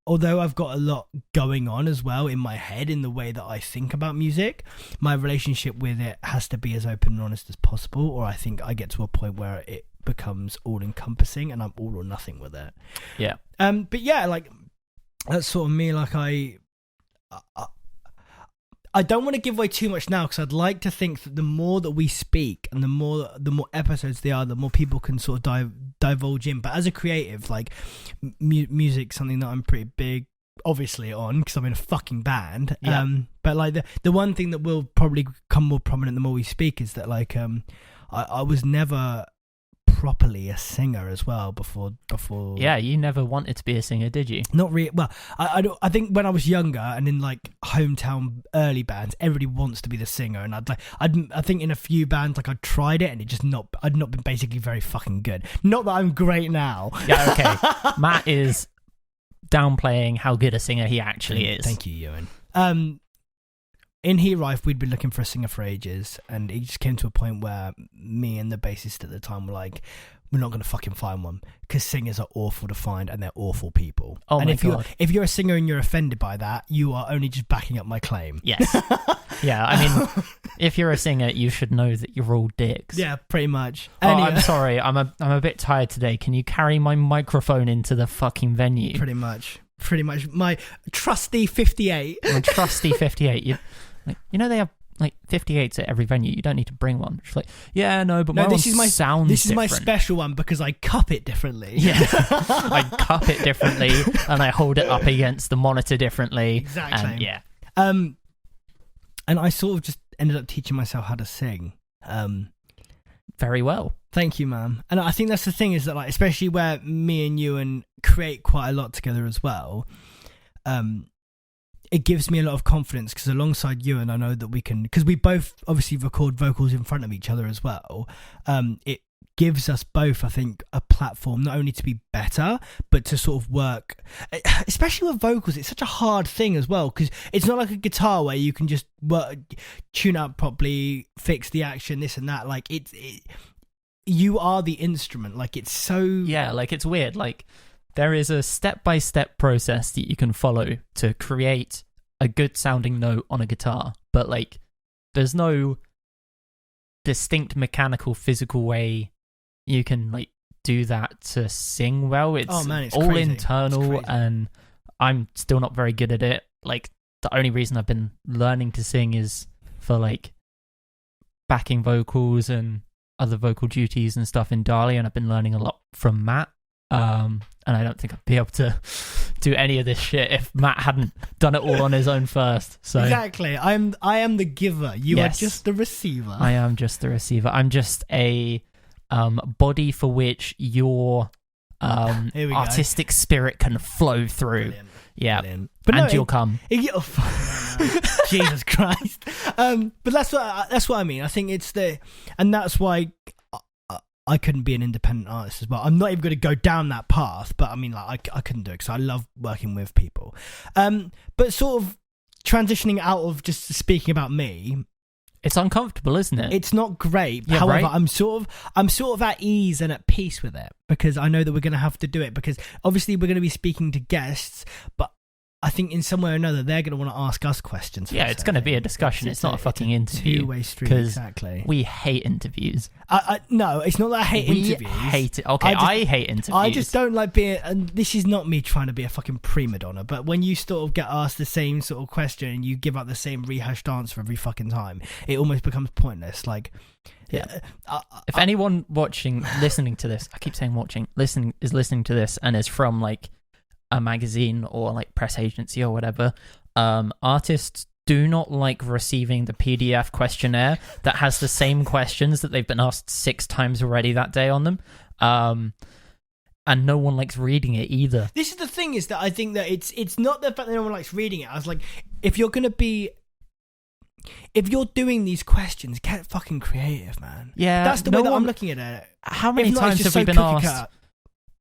Speaker 1: although I've got a lot going on as well in my head in the way that I think about music, my relationship with it has to be as open and honest as possible, or I think I get to a point where it becomes all encompassing and I'm all or nothing with it.
Speaker 2: Yeah.
Speaker 1: But yeah, like that's sort of me. Like I don't want to give away too much now, because I'd like to think that the more that we speak and the more episodes there are, the more people can sort of divulge in. But as a creative, like music's something that I'm pretty big, obviously, on, because I'm in a fucking band.
Speaker 2: Yeah.
Speaker 1: But like the one thing that will probably become more prominent the more we speak is that like I was never properly a singer as well before.
Speaker 2: Yeah, you never wanted to be a singer, did you?
Speaker 1: Not really. Well, I think when I was younger and in like hometown early bands, everybody wants to be the singer, and I think in a few bands like I tried it and I'd not been basically very fucking good. Not that I'm great now.
Speaker 2: Yeah, okay. Matt is downplaying how good a singer he actually is.
Speaker 1: Thank you, Ewan. In Heat Rife, we'd been looking for a singer for ages, and it just came to a point where me and the bassist at the time were like, we're not going to fucking find one, because singers are awful to find and they're awful people.
Speaker 2: Oh,
Speaker 1: and
Speaker 2: my God.
Speaker 1: if you're a singer and you're offended by that, you are only just backing up my claim.
Speaker 2: Yes. Yeah, I mean, if you're a singer, you should know that you're all dicks.
Speaker 1: Yeah, pretty much.
Speaker 2: Oh,
Speaker 1: Anyway.
Speaker 2: I'm sorry. I'm a bit tired today. Can you carry my microphone into the fucking venue?
Speaker 1: Pretty much. My trusty 58.
Speaker 2: My trusty 58. You know they have like 58s at every venue. You don't need to bring one. She's like, yeah, no, but
Speaker 1: this is my
Speaker 2: different.
Speaker 1: special one because I cup it differently.
Speaker 2: Yeah, I cup it differently and I hold it up against the monitor differently.
Speaker 1: Exactly.
Speaker 2: And yeah.
Speaker 1: And I sort of just ended up teaching myself how to sing.
Speaker 2: Very well.
Speaker 1: Thank you, man. And I think that's the thing, is that like, especially where me and Ewan create quite a lot together as well. It gives me a lot of confidence, because alongside Ewan, I know that we can, because we both obviously record vocals in front of each other as well. It gives us both, I think, a platform not only to be better, but to sort of work, especially with vocals. It's such a hard thing as well, because it's not like a guitar where you can just tune up properly, fix the action, this and that. Like you are the instrument. Like it's so...
Speaker 2: Yeah, like it's weird. Like there is a step-by-step process that you can follow to create a good sounding note on a guitar, but like there's no distinct mechanical physical way you can like do that to sing well. It's all
Speaker 1: crazy.
Speaker 2: internal, and I'm still not very good at it. Like the only reason I've been learning to sing is for like backing vocals and other vocal duties and stuff in Dali, and I've been learning a lot from Matt. And I don't think I'd be able to do any of this shit if Matt hadn't done it all on his own first. So
Speaker 1: exactly, I am the giver. You are just the receiver.
Speaker 2: I am just the receiver. I'm just a body for which your artistic spirit can flow through.
Speaker 1: Brilliant.
Speaker 2: Yeah,
Speaker 1: Brilliant.
Speaker 2: But you'll come.
Speaker 1: Jesus Christ. But that's what I mean. I think and that's why I couldn't be an independent artist as well. I'm not even going to go down that path, but I mean, like I couldn't do it because I love working with people. But sort of transitioning out of just speaking about me,
Speaker 2: it's uncomfortable, isn't it?
Speaker 1: It's not great.
Speaker 2: Yeah,
Speaker 1: however,
Speaker 2: right?
Speaker 1: I'm sort of at ease and at peace with it, because I know that we're going to have to do it, because obviously we're going to be speaking to guests, but I think in some way or another they're going to want to ask us questions.
Speaker 2: Yeah, it's going to be a discussion. It's not a fucking interview.
Speaker 1: Two-way street, exactly.
Speaker 2: We hate interviews.
Speaker 1: No, it's not that I hate interviews.
Speaker 2: Hate it. Okay, I hate interviews.
Speaker 1: I just don't like being, and this is not me trying to be a fucking prima donna, but when you sort of get asked the same sort of question and you give out the same rehashed answer every fucking time, it almost becomes pointless. Like,
Speaker 2: yeah. If anyone listening to this, I keep saying watching, listening to this and is from like a magazine or like press agency or whatever, artists do not like receiving the PDF questionnaire that has the same questions that they've been asked 6 times already that day on them. And no one likes reading it either.
Speaker 1: This is the thing, is that I think that it's not the fact that no one likes reading it. I was like, if you're doing these questions, get fucking creative, man.
Speaker 2: Yeah,
Speaker 1: that's the way that I'm looking at it.
Speaker 2: How many times have we been asked,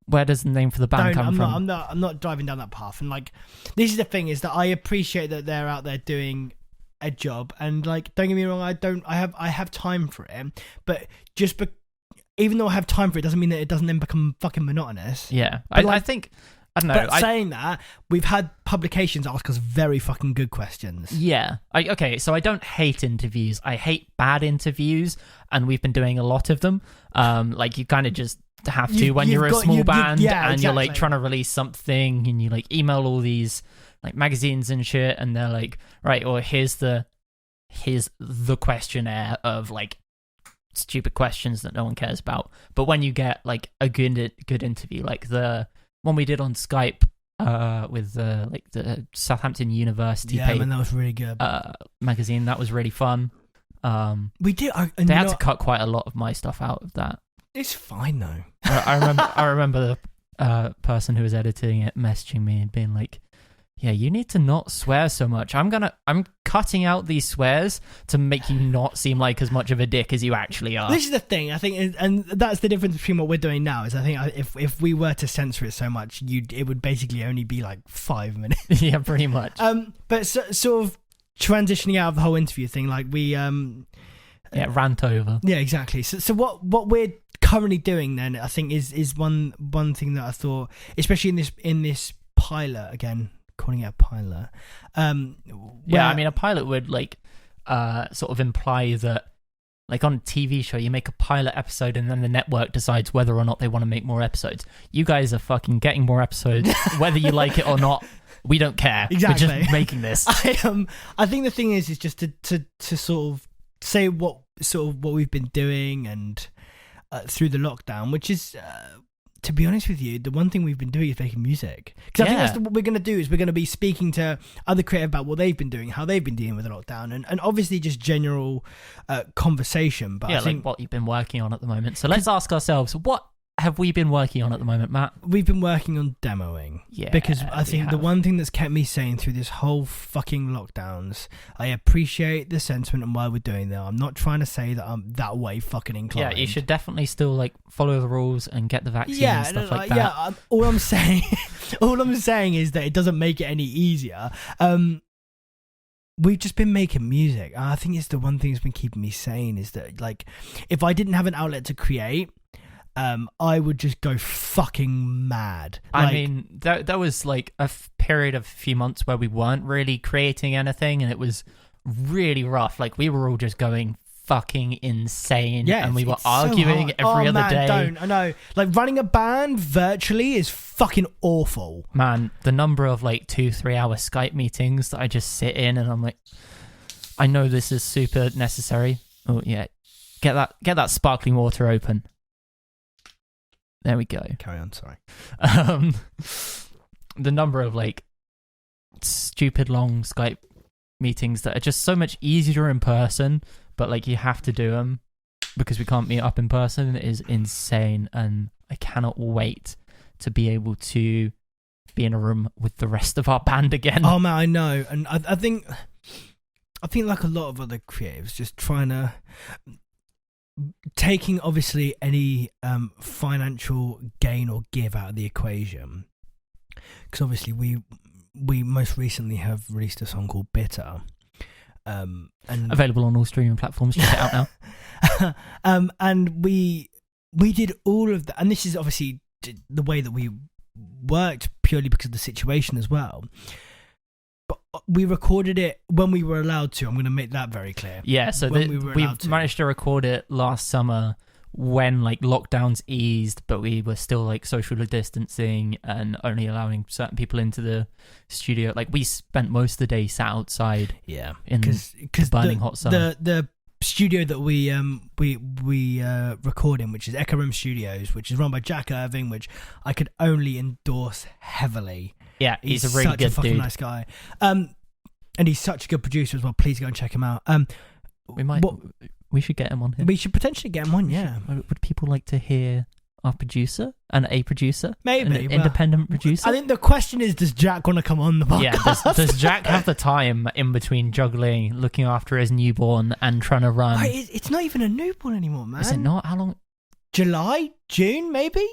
Speaker 2: where does the name for the band come from?
Speaker 1: I'm not driving down that path. And like, this is the thing, is that I appreciate that they're out there doing a job, and like, don't get me wrong, I have time for it, but even though I have time for it, doesn't mean that it doesn't then become fucking monotonous.
Speaker 2: Yeah, I think. I don't know.
Speaker 1: But saying that, we've had publications ask us very fucking good questions.
Speaker 2: Yeah. Okay, so I don't hate interviews. I hate bad interviews, and we've been doing a lot of them. Like, you kind of just have to when you're a small band and you're like trying to release something, and you like email all these like magazines and shit, and they're like, right, or here's the questionnaire of like stupid questions that no one cares about. But when you get like a good interview, like the one we did on Skype with the Southampton University
Speaker 1: man, that was really good
Speaker 2: magazine, that was really fun.
Speaker 1: We did.
Speaker 2: They had to cut quite a lot of my stuff out of that.
Speaker 1: It's fine though.
Speaker 2: I remember the person who was editing it messaging me and being like, yeah, you need to not swear so much. I'm cutting out these swears to make you not seem like as much of a dick as you actually are.
Speaker 1: This is the thing, I think, and that's the difference between what we're doing now. Is I think if we were to censor it so much, it would basically only be like 5 minutes.
Speaker 2: Yeah, pretty much.
Speaker 1: But sort of transitioning out of the whole interview thing, like we
Speaker 2: rant over.
Speaker 1: Yeah, exactly. So what we're currently doing then, I think, is one thing that I thought, especially in this pilot, again, calling it a pilot.
Speaker 2: I mean, a pilot would like sort of imply that, like on a TV show, you make a pilot episode and then the network decides whether or not they want to make more episodes. You guys are fucking getting more episodes, whether you like it or not. We don't care.
Speaker 1: Exactly.
Speaker 2: We're just making this.
Speaker 1: I think the thing is just to sort of say what we've been doing and through the lockdown, which is. To be honest with you, the one thing we've been doing is making music. Because I think that's what we're going to do, is we're going to be speaking to other creators about what they've been doing, how they've been dealing with the lockdown, and obviously just general conversation. But I think,
Speaker 2: like what you've been working on at the moment. So let's ask ourselves, what have we been working on at the moment, Matt?
Speaker 1: We've been working on demoing. Yeah, because I think the one thing that's kept me sane through this whole fucking lockdowns, I appreciate the sentiment and why we're doing that. I'm not trying to say that I'm that way fucking inclined.
Speaker 2: Yeah, you should definitely still like follow the rules and get the vaccine and stuff like that.
Speaker 1: Yeah, all I'm saying is that it doesn't make it any easier. We've just been making music. I think it's the one thing that's been keeping me sane, is that like, if I didn't have an outlet to create, I would just go fucking mad.
Speaker 2: I mean, there was like a period of a few months where we weren't really creating anything, and it was really rough. Like, we were all just going fucking insane, and we were arguing every other day.
Speaker 1: I know. Like, running a band virtually is fucking awful.
Speaker 2: Man, the number of like 2-3 hour Skype meetings that I just sit in, and I'm like, I know this is super necessary. Oh yeah, get that sparkling water open. There we go.
Speaker 1: Carry on, sorry.
Speaker 2: The number of like stupid long Skype meetings that are just so much easier in person, but like you have to do them because we can't meet up in person, is insane. And I cannot wait to be able to be in a room with the rest of our band again.
Speaker 1: Oh man, I know. And I think like a lot of other creatives, just trying to, taking obviously any financial gain or give out of the equation, because obviously we most recently have released a song called Bitter, and
Speaker 2: available on all streaming platforms. Check it out
Speaker 1: now. And we did all of that, and this is obviously the way that we worked, purely because of the situation as well. we recorded it when we were allowed to. I'm going to make that very clear.
Speaker 2: Yeah, so we've managed to record it last summer when like lockdowns eased, but we were still like socially distancing and only allowing certain people into the studio. Like we spent most of the day sat outside.
Speaker 1: Yeah,
Speaker 2: in the burning hot sun.
Speaker 1: The studio that we record in, which is Echo Room Studios, which is run by Jack Irving, which I could only endorse heavily.
Speaker 2: Yeah, he's a really good
Speaker 1: fucking
Speaker 2: dude.
Speaker 1: nice guy. And he's such a good producer as well. Please go and check him out.
Speaker 2: We should get him on here.
Speaker 1: We should potentially get him on, yeah.
Speaker 2: Would people like to hear our producer and a producer?
Speaker 1: Maybe.
Speaker 2: An independent producer?
Speaker 1: I think the question is, does Jack want to come on the podcast?
Speaker 2: Yeah, does Jack have the time in between juggling, looking after his newborn and trying to run?
Speaker 1: It's not even a newborn anymore, man.
Speaker 2: Is it not? How long?
Speaker 1: July? June, maybe?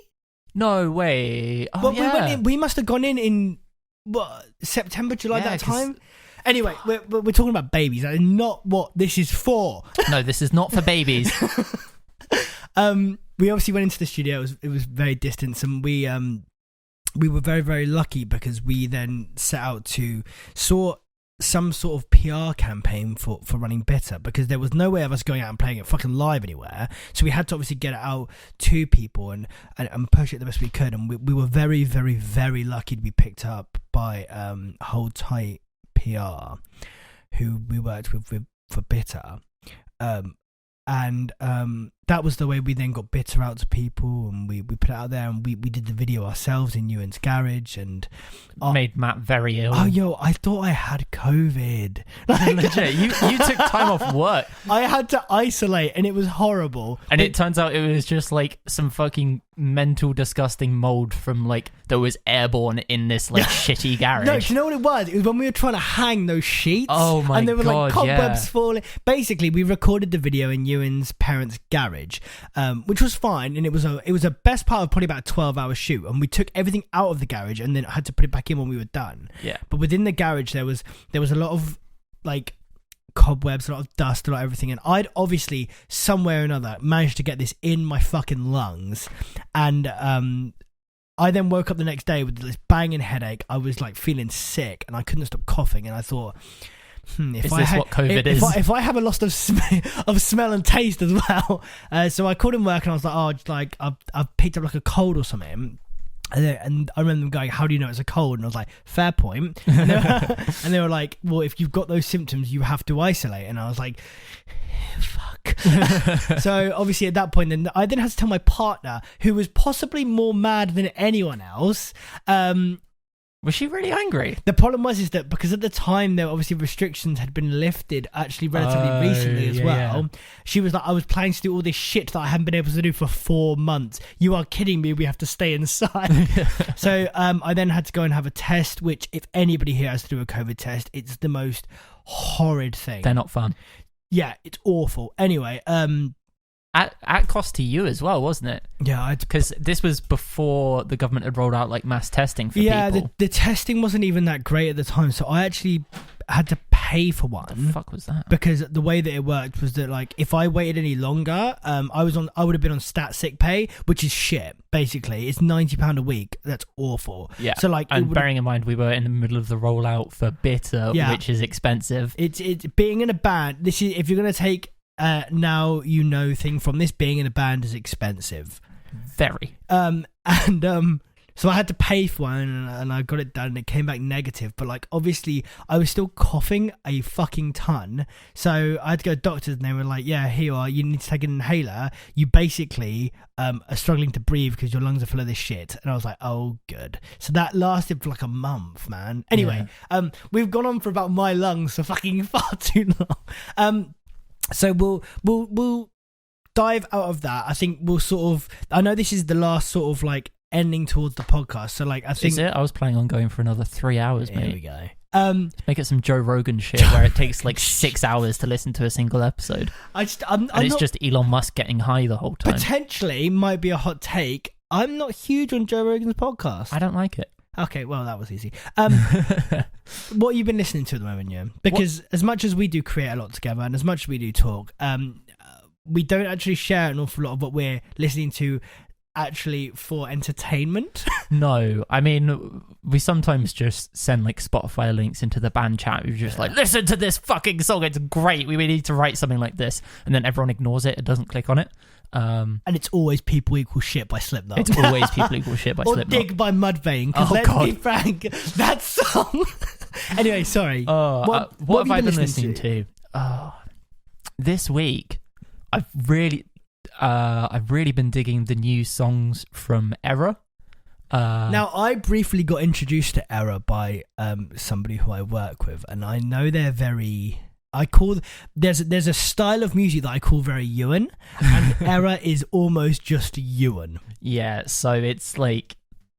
Speaker 2: No way. Oh,
Speaker 1: well,
Speaker 2: yeah.
Speaker 1: we must have gone in what, September, July, that time? Anyway, we're talking about babies. That is not what this is for.
Speaker 2: No, this is not for babies.
Speaker 1: We obviously went into the studio. It was very distant, and we were very, very lucky because we then set out to sort some sort of PR campaign for running Bitter, because there was no way of us going out and playing it fucking live anywhere. So we had to obviously get it out to people and push it the best we could. And we were very, very, very lucky to be picked up by Hold Tight PR, who we worked with for Bitter. And that was the way we then got Bitter out to people, and we put it out there, and we did the video ourselves in Ewan's garage, and
Speaker 2: made Matt very ill.
Speaker 1: Oh, yo, I thought I had COVID.
Speaker 2: Legit, you took time off work.
Speaker 1: I had to isolate, and it was horrible.
Speaker 2: And it turns out it was just like some fucking mental, disgusting mold from like that was airborne in this like shitty garage.
Speaker 1: No, do you know what it was? It was when we were trying to hang those sheets.
Speaker 2: Oh my god!
Speaker 1: And there were like cobwebs
Speaker 2: yeah.
Speaker 1: falling. Basically, we recorded the video in Ewan's parents' garage, which was fine, and it was a best part of probably about a 12-hour shoot. And we took everything out of the garage and then had to put it back in when we were done.
Speaker 2: Yeah.
Speaker 1: But within the garage, there was a lot of like cobwebs, a lot of dust, a lot of everything, and I'd obviously somewhere or another managed to get this in my fucking lungs, and I then woke up the next day with this banging headache. I was like feeling sick, and I couldn't stop coughing, and I thought,
Speaker 2: what COVID is?
Speaker 1: If I have a loss of smell and taste as well, so I called in work and I was like, oh, like I've picked up like a cold or something. And I remember them going, how do you know it's a cold? And I was like, fair point. And they were like, well, if you've got those symptoms, you have to isolate. And I was like, fuck. So obviously at that point, then I then had to tell my partner, who was possibly more mad than anyone else.
Speaker 2: Was she really angry?
Speaker 1: The problem was that because at the time there obviously restrictions had been lifted actually relatively recently as well. Yeah. She was like, I was planning to do all this shit that I haven't been able to do for 4 months. You are kidding me. We have to stay inside. So I then had to go and have a test, which if anybody here has to do a COVID test, it's the most horrid thing.
Speaker 2: They're not fun.
Speaker 1: Yeah, it's awful. Anyway,
Speaker 2: at cost to you as well, wasn't it?
Speaker 1: Yeah,
Speaker 2: because this was before the government had rolled out like mass testing for people.
Speaker 1: Yeah, the testing wasn't even that great at the time, so I actually had to pay for one.
Speaker 2: What the fuck was that?
Speaker 1: Because the way that it worked was that like if I waited any longer, I would have been on stat sick pay, which is shit. Basically, it's £90 a week. That's awful.
Speaker 2: Yeah.
Speaker 1: So like,
Speaker 2: and bearing in mind we were in the middle of the rollout for Bitter, which is expensive.
Speaker 1: It's being in a band. This is if you're gonna take. Now you know thing from this, being in a band is expensive.
Speaker 2: Very.
Speaker 1: So I had to pay for one, and I got it done, and it came back negative. But like, obviously, I was still coughing a fucking ton. So I had to go to doctors, and they were like, "Yeah, here you are. You need to take an inhaler. You basically are struggling to breathe because your lungs are full of this shit." And I was like, "Oh, good." So that lasted for like a month, man. Anyway, we've gone on for about my lungs for fucking far too long. So we'll dive out of that. I think we'll sort of. I know this is the last sort of like ending towards the podcast. So like I think.
Speaker 2: Is it? I was planning on going for another 3 hours, mate.
Speaker 1: Here we go.
Speaker 2: Let's make it some Joe Rogan shit where it takes like 6 hours to listen to a single episode. It's just Elon Musk getting high the whole time.
Speaker 1: Potentially might be a hot take. I'm not huge on Joe Rogan's podcast.
Speaker 2: I don't like it.
Speaker 1: Okay, well, that was easy. What have you been listening to at the moment, yeah? Because as much as we do create a lot together and as much as we do talk, we don't actually share an awful lot of what we're listening to actually for entertainment?
Speaker 2: No, I mean, we sometimes just send like Spotify links into the band chat. We're just like, listen to this fucking song, it's great. We need to write something like this, and then everyone ignores it. It doesn't click on it.
Speaker 1: And it's always People Equal Shit by Slipknot.
Speaker 2: It's always People Equal Shit by
Speaker 1: or
Speaker 2: Slipknot.
Speaker 1: Dig by Mudvayne. Because let's be frank, that song. Anyway, sorry.
Speaker 2: What have I been listening to? This week, I've really been digging the new songs from Error.
Speaker 1: Now, I briefly got introduced to Error by somebody who I work with, and I know they're very. There's a style of music that I call very Ewan, and Error is almost just Ewan.
Speaker 2: Yeah, so it's like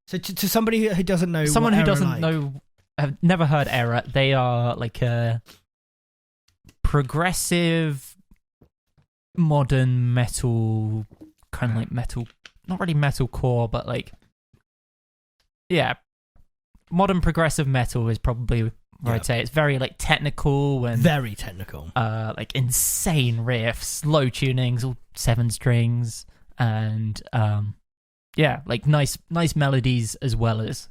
Speaker 1: to somebody who doesn't know,
Speaker 2: someone who doesn't
Speaker 1: like.
Speaker 2: know, have never heard Error. They are like a progressive, modern metal, kind of like metal, not really metalcore, but like modern progressive metal is probably. I'd say it's very like technical and
Speaker 1: very technical,
Speaker 2: like insane riffs, low tunings, all 7 strings, and like nice melodies as well as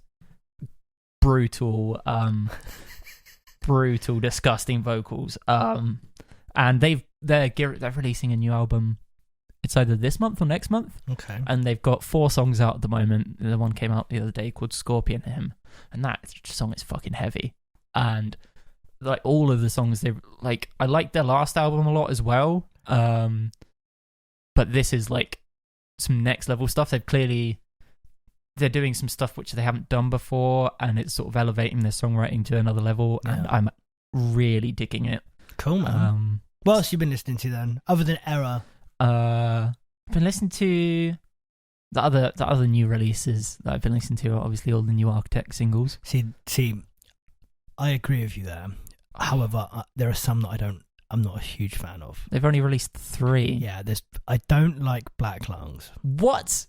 Speaker 2: brutal, disgusting vocals. And they're releasing a new album. It's either this month or next month.
Speaker 1: Okay. And
Speaker 2: they've got 4 songs out at the moment. The one came out the other day called Scorpion Hymn, and that song is fucking heavy. And like all of the songs, they like. I like their last album a lot as well, but this is like some next level stuff. They're doing some stuff which they haven't done before, and it's sort of elevating their songwriting to another level. Yeah. And I'm really digging it.
Speaker 1: Cool, man. What else have you been listening to then, other than Error?
Speaker 2: I've been listening to the other new releases that I've been listening to. Are obviously, all the new Architect singles.
Speaker 1: See. I agree with you there. However, there are some that I'm not a huge fan of.
Speaker 2: They've only released 3.
Speaker 1: Yeah, I don't like Black Lungs.
Speaker 2: What?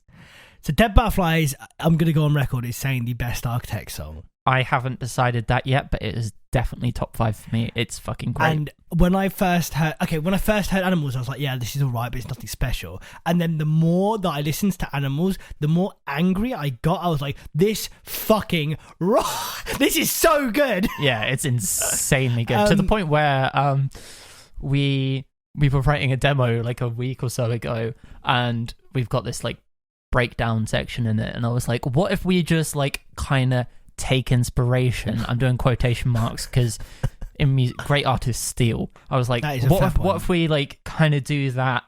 Speaker 1: So Dead Butterflies, I'm going to go on record, is saying the best Architect song.
Speaker 2: I haven't decided that yet, but it is definitely top 5 for me. It's fucking great.
Speaker 1: And when I first heard Animals, I was like, yeah, this is all right, but it's nothing special. And then the more that I listened to Animals, the more angry I got. I was like, this fucking this is so good.
Speaker 2: Yeah, it's insanely good. To the point where we were writing a demo like a week or so ago, and we've got this like breakdown section in it, and I was like, what if we just like kind of take inspiration, I'm doing quotation marks because in music great artists steal. I was like, what if we like kind of do that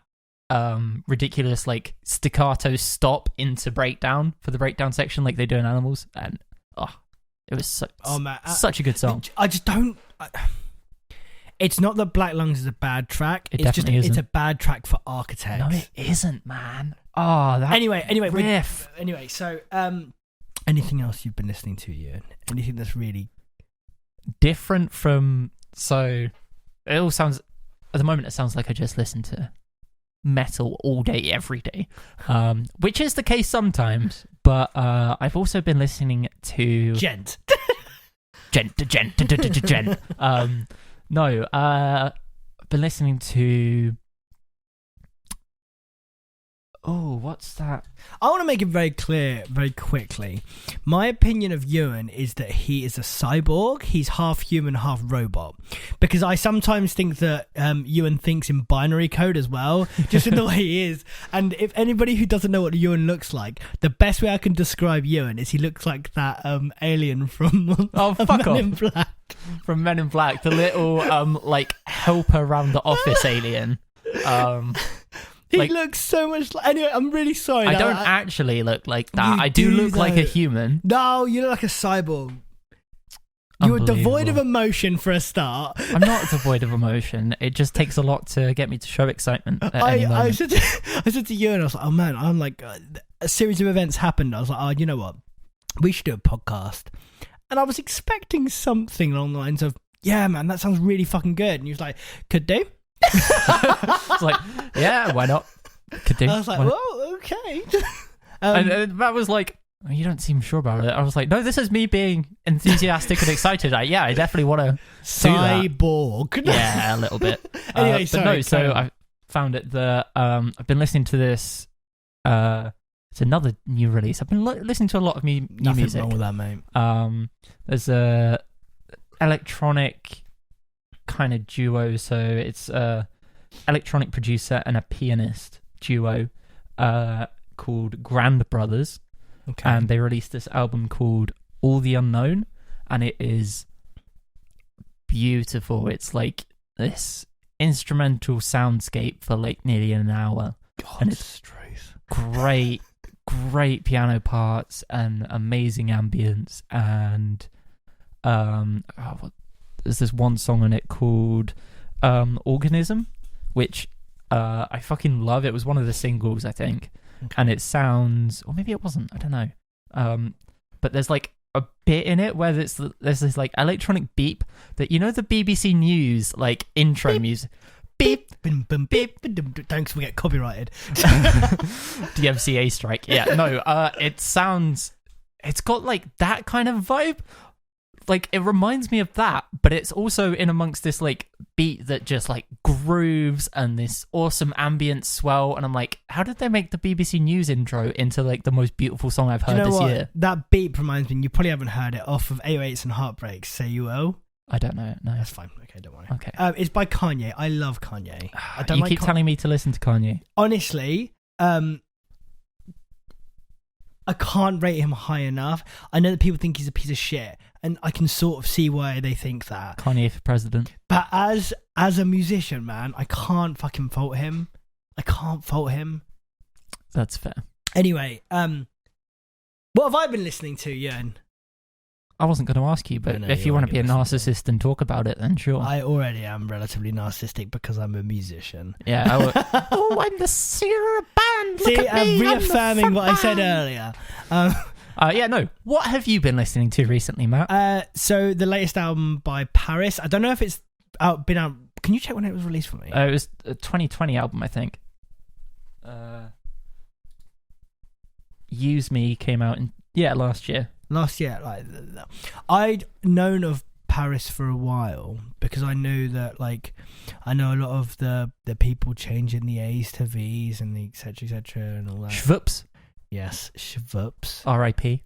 Speaker 2: ridiculous like staccato stop into breakdown for the breakdown section like they do in Animals, and it was such a good song.
Speaker 1: I just don't it's not that Black Lungs is a bad track, it's a bad track for Architects.
Speaker 2: No, it isn't, man.
Speaker 1: Anyway
Speaker 2: riff.
Speaker 1: So anything else you've been listening to, Ian? Anything that's really
Speaker 2: different from... So, it all sounds... At the moment, it sounds like I just listen to metal all day, every day. Which is the case sometimes. But I've also been listening to...
Speaker 1: Gent.
Speaker 2: No, I've been listening to... Oh, what's that?
Speaker 1: I want to make it very clear, very quickly. My opinion of Ewan is that he is a cyborg. He's half human, half robot. Because I sometimes think that Ewan thinks in binary code as well, just in the way he is. And if anybody who doesn't know what Ewan looks like, the best way I can describe Ewan is he looks like that alien from Men in Black.
Speaker 2: From Men in Black, the little like helper around the office alien.
Speaker 1: He looks so much like... Anyway, I'm really sorry.
Speaker 2: I don't actually look like that. I do look like a human.
Speaker 1: No, you look like a cyborg. You're devoid of emotion for a start.
Speaker 2: I'm not devoid of emotion. It just takes a lot to get me to show excitement at any moment.
Speaker 1: I said to you, and I was like, oh man, I'm like... a series of events happened. I was like, oh, you know what? We should do a podcast. And I was expecting something along the lines of, yeah, man, that sounds really fucking good. And he was like, could do.
Speaker 2: It's like, yeah, why not? Could do.
Speaker 1: I was like, well, okay.
Speaker 2: And that was like, oh, you don't seem sure about it. I was like, no, this is me being enthusiastic and excited. I definitely want to
Speaker 1: cyborg.
Speaker 2: Yeah, a little bit.
Speaker 1: Anyway,
Speaker 2: I found it that I've been listening to this it's another new release. I've been listening to a lot of new
Speaker 1: Nothing
Speaker 2: music.
Speaker 1: wrong with that, mate.
Speaker 2: There's a electronic kind of duo, so it's a electronic producer and a pianist duo called Grand Brothers.
Speaker 1: Okay.
Speaker 2: And they released this album called All the Unknown, and it is beautiful. It's like this instrumental soundscape for like nearly an hour.
Speaker 1: God,
Speaker 2: and it's
Speaker 1: truth.
Speaker 2: great piano parts and amazing ambience. And there's this one song on it called Organism, which I fucking love. It was one of the singles, I think.
Speaker 1: Okay.
Speaker 2: And it sounds, or maybe it wasn't, I don't know. But there's like a bit in it where there's this like electronic beep that, you know, the BBC News like intro beep. Music. Beep,
Speaker 1: bim, bim, beep, bim, thanks, we get copyrighted.
Speaker 2: DMCA strike. Yeah, no, it's got like that kind of vibe. Like, it reminds me of that, but it's also in amongst this like beat that just like grooves and this awesome ambient swell. And I'm like, how did they make the BBC News intro into like the most beautiful song I've heard this year?
Speaker 1: That beat reminds me, you probably haven't heard it, off of 808s and Heartbreaks, Say You Will.
Speaker 2: I don't know. No,
Speaker 1: that's fine. Okay, don't worry.
Speaker 2: Okay,
Speaker 1: it's by Kanye. I love Kanye.
Speaker 2: You keep telling me to listen to Kanye.
Speaker 1: Honestly, I can't rate him high enough. I know that people think he's a piece of shit, and I can sort of see why they think that.
Speaker 2: Kanye for president.
Speaker 1: But as a musician, man, I can't fucking fault him. I can't fault him.
Speaker 2: That's fair.
Speaker 1: Anyway, what have I been listening to, Ewan?
Speaker 2: I wasn't going to ask you, but if you want to be a narcissist and talk about it, then sure.
Speaker 1: I already am relatively narcissistic because I'm a musician.
Speaker 2: Yeah. I'm the singer of a band. Look
Speaker 1: See,
Speaker 2: at me,
Speaker 1: reaffirming what I said earlier.
Speaker 2: Yeah, no. What have you been listening to recently, Matt?
Speaker 1: So the latest album by Paris. I don't know if it's been out. Can you check when it was released for me?
Speaker 2: It was a 2020 album, I think. Use Me came out last year.
Speaker 1: Last year, like, I'd known of Paris for a while because I knew that, like, I know a lot of the people changing the A's to V's and the etc and all that.
Speaker 2: Schwupps.
Speaker 1: Yes, Schwupps.
Speaker 2: R.I.P.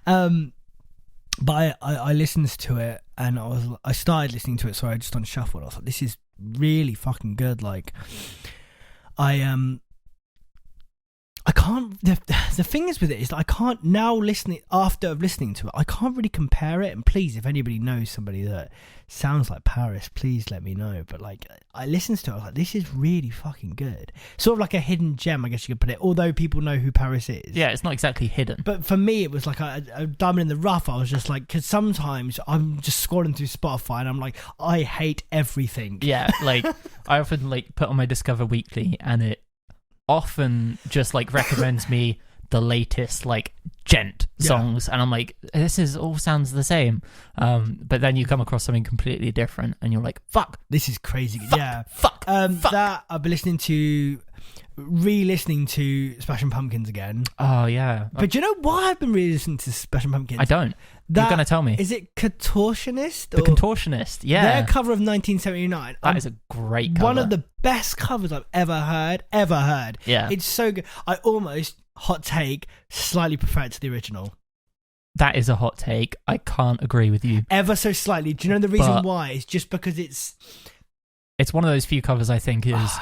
Speaker 1: But I listened to it and I started listening to it. Sorry, just on shuffle. I was like, this is really fucking good. Like, I can't. The thing is with it is that I can't now after listening to it. I can't really compare it. And please, if anybody knows somebody that sounds like Paris, please let me know. But like, I listened to it. I was like, this is really fucking good. Sort of like a hidden gem, I guess you could put it. Although people know who Paris is.
Speaker 2: Yeah, it's not exactly hidden.
Speaker 1: But for me, it was like a diamond in the rough. I was just like, because sometimes I'm just scrolling through Spotify and I'm like, I hate everything.
Speaker 2: Yeah, like I often like put on my Discover Weekly and it often just like recommends me the latest like gent songs, and I'm like, this is all sounds the same, but then you come across something completely different and you're like, fuck,
Speaker 1: this is crazy.
Speaker 2: Fuck.
Speaker 1: That I've been re-listening to Smashing Pumpkins again.
Speaker 2: Oh yeah,
Speaker 1: but do you know why I've been re-listening to Smashing Pumpkins?
Speaker 2: I don't. You're gonna tell me.
Speaker 1: Is it Contortionist?
Speaker 2: The Contortionist, yeah.
Speaker 1: Their cover of 1979.
Speaker 2: That is a great cover.
Speaker 1: One of the best covers I've ever heard.
Speaker 2: Yeah.
Speaker 1: It's so good. I almost, hot take, slightly prefer it to the original.
Speaker 2: That is a hot take. I can't agree with you.
Speaker 1: Ever so slightly. Do you know the reason why? It's just because it's
Speaker 2: one of those few covers I think is...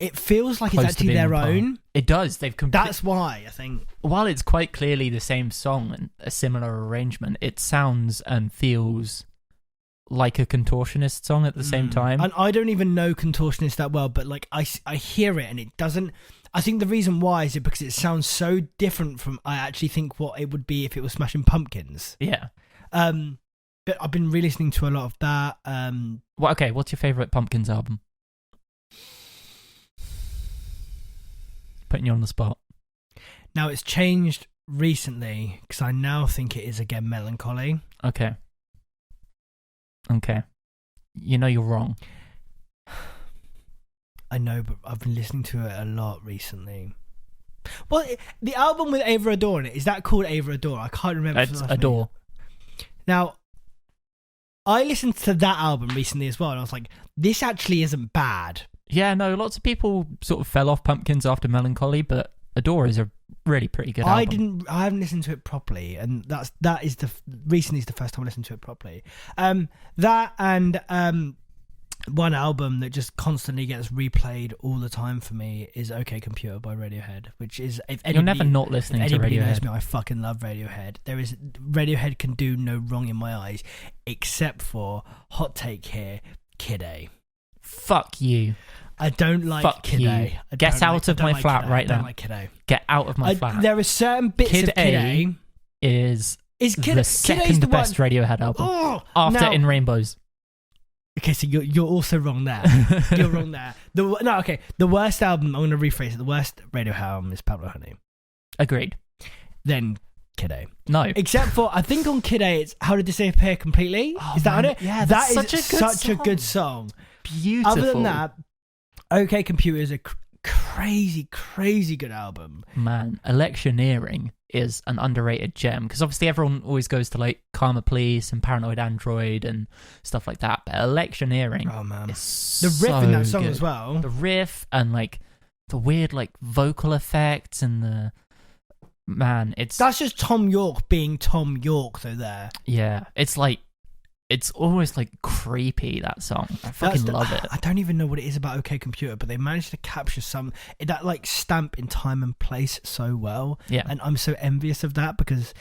Speaker 1: it feels like it's actually their own.
Speaker 2: It does.
Speaker 1: That's why, I think.
Speaker 2: While it's quite clearly the same song and a similar arrangement, it sounds and feels like a Contortionist song at the same time.
Speaker 1: And I don't even know Contortionist that well, but like I hear it and it doesn't... I think the reason why is because it sounds so different from I actually think what it would be if it was Smashing Pumpkins.
Speaker 2: Yeah.
Speaker 1: But I've been re-listening to a lot of that.
Speaker 2: What's your favourite Pumpkins album? Putting you on the spot.
Speaker 1: Now, it's changed recently because I now think it is again Melancholy.
Speaker 2: Okay. You know you're wrong.
Speaker 1: I know, but I've been listening to it a lot recently. Well, the album with Ava Adore in it, is that called Ava Adore? I can't remember.
Speaker 2: It's Adore.
Speaker 1: Now, I listened to that album recently as well, and I was like, this actually isn't bad.
Speaker 2: Yeah, no, lots of people sort of fell off Pumpkins after Melancholy, but Adore is a really pretty good album.
Speaker 1: I haven't listened to it properly, and recently is the first time I listened to it properly. That and one album that just constantly gets replayed all the time for me is OK Computer by Radiohead, which is, if anybody,
Speaker 2: You're never not listening to
Speaker 1: anybody knows
Speaker 2: Radiohead.
Speaker 1: me, I fucking love Radiohead. Radiohead can do no wrong in my eyes, except for, hot take here, Kid A.
Speaker 2: Fuck you.
Speaker 1: I don't like
Speaker 2: Fuck
Speaker 1: Kid
Speaker 2: you.
Speaker 1: A.
Speaker 2: Get out of my flat right now.
Speaker 1: I don't like Kid A.
Speaker 2: Get out of my flat.
Speaker 1: There are certain bits
Speaker 2: Kid
Speaker 1: of Kid A
Speaker 2: is
Speaker 1: Kid
Speaker 2: the second best Radiohead album after In Rainbows.
Speaker 1: Okay, so you're also wrong there. You're wrong there. The worst album, I'm going to rephrase it. The worst Radiohead album is Pablo Honey.
Speaker 2: Agreed.
Speaker 1: Then Kid A.
Speaker 2: No.
Speaker 1: Except for, I think on Kid A, it's How to Disappear Completely.
Speaker 2: Oh,
Speaker 1: is that
Speaker 2: man.
Speaker 1: on it?
Speaker 2: Yeah,
Speaker 1: that
Speaker 2: is
Speaker 1: such a good song.
Speaker 2: Beautiful.
Speaker 1: Other than that, OK Computer is a crazy, crazy good album.
Speaker 2: Man, Electioneering is an underrated gem, because obviously everyone always goes to like Karma Police and Paranoid Android and stuff like that, but Electioneering,
Speaker 1: oh man,
Speaker 2: is
Speaker 1: the riff
Speaker 2: so
Speaker 1: in that song
Speaker 2: good.
Speaker 1: as well.
Speaker 2: The riff and like the weird like vocal effects and
Speaker 1: that's just Tom York being Tom York though. There,
Speaker 2: yeah, it's always like creepy, that song. I fucking love it.
Speaker 1: I don't even know what it is about OK Computer, but they managed to capture that like stamp in time and place so well.
Speaker 2: Yeah.
Speaker 1: And I'm so envious of that, because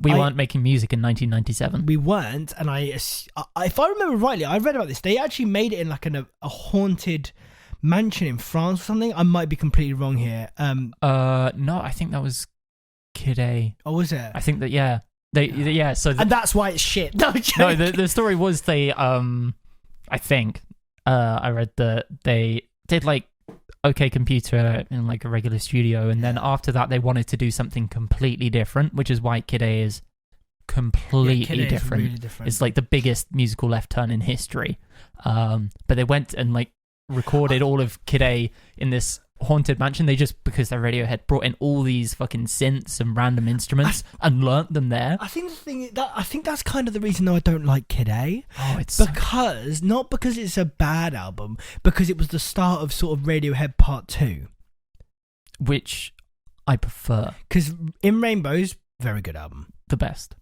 Speaker 2: we weren't making music in 1997.
Speaker 1: We weren't, and if I remember rightly, I read about this. They actually made it in like a haunted mansion in France or something. I might be completely wrong here.
Speaker 2: No, I think that was Kid A.
Speaker 1: Oh, was it?
Speaker 2: I think that, yeah. And
Speaker 1: that's why it's shit. No,
Speaker 2: the story was I think I read that they did like OK Computer in like a regular studio, and then after that they wanted to do something completely different, which is why Kid A is completely different.
Speaker 1: Really different.
Speaker 2: It's like the biggest musical left turn in history. But they went and like recorded all of Kid A in this haunted mansion. They just, because their Radiohead, brought in all these fucking synths and random instruments and learnt them there.
Speaker 1: I think that's kind of the reason though I don't like Kid A.
Speaker 2: Oh, it's
Speaker 1: not because it's a bad album, because it was the start of sort of Radiohead Part 2,
Speaker 2: which I prefer.
Speaker 1: Because In Rainbows, very good album.
Speaker 2: The best.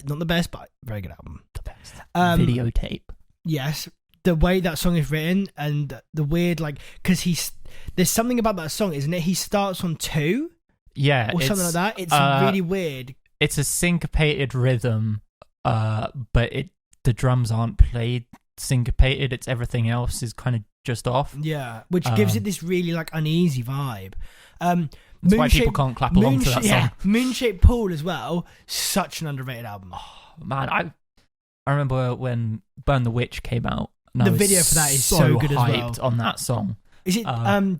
Speaker 1: Not the best, but very good album.
Speaker 2: The best. Videotape.
Speaker 1: Yes. The way that song is written and the weird, like, because there's something about that song, isn't it? He starts on 2, or something like that. It's really weird.
Speaker 2: It's a syncopated rhythm, but the drums aren't played syncopated. It's everything else is kind of just off.
Speaker 1: Yeah, which gives it this really like uneasy vibe.
Speaker 2: That's why people can't clap along to that song.
Speaker 1: Yeah, Moonshaped Pool as well. Such an underrated album.
Speaker 2: Oh, man, I remember when Burn the Witch came out.
Speaker 1: The video for that is so good as well.
Speaker 2: On that song.
Speaker 1: Is it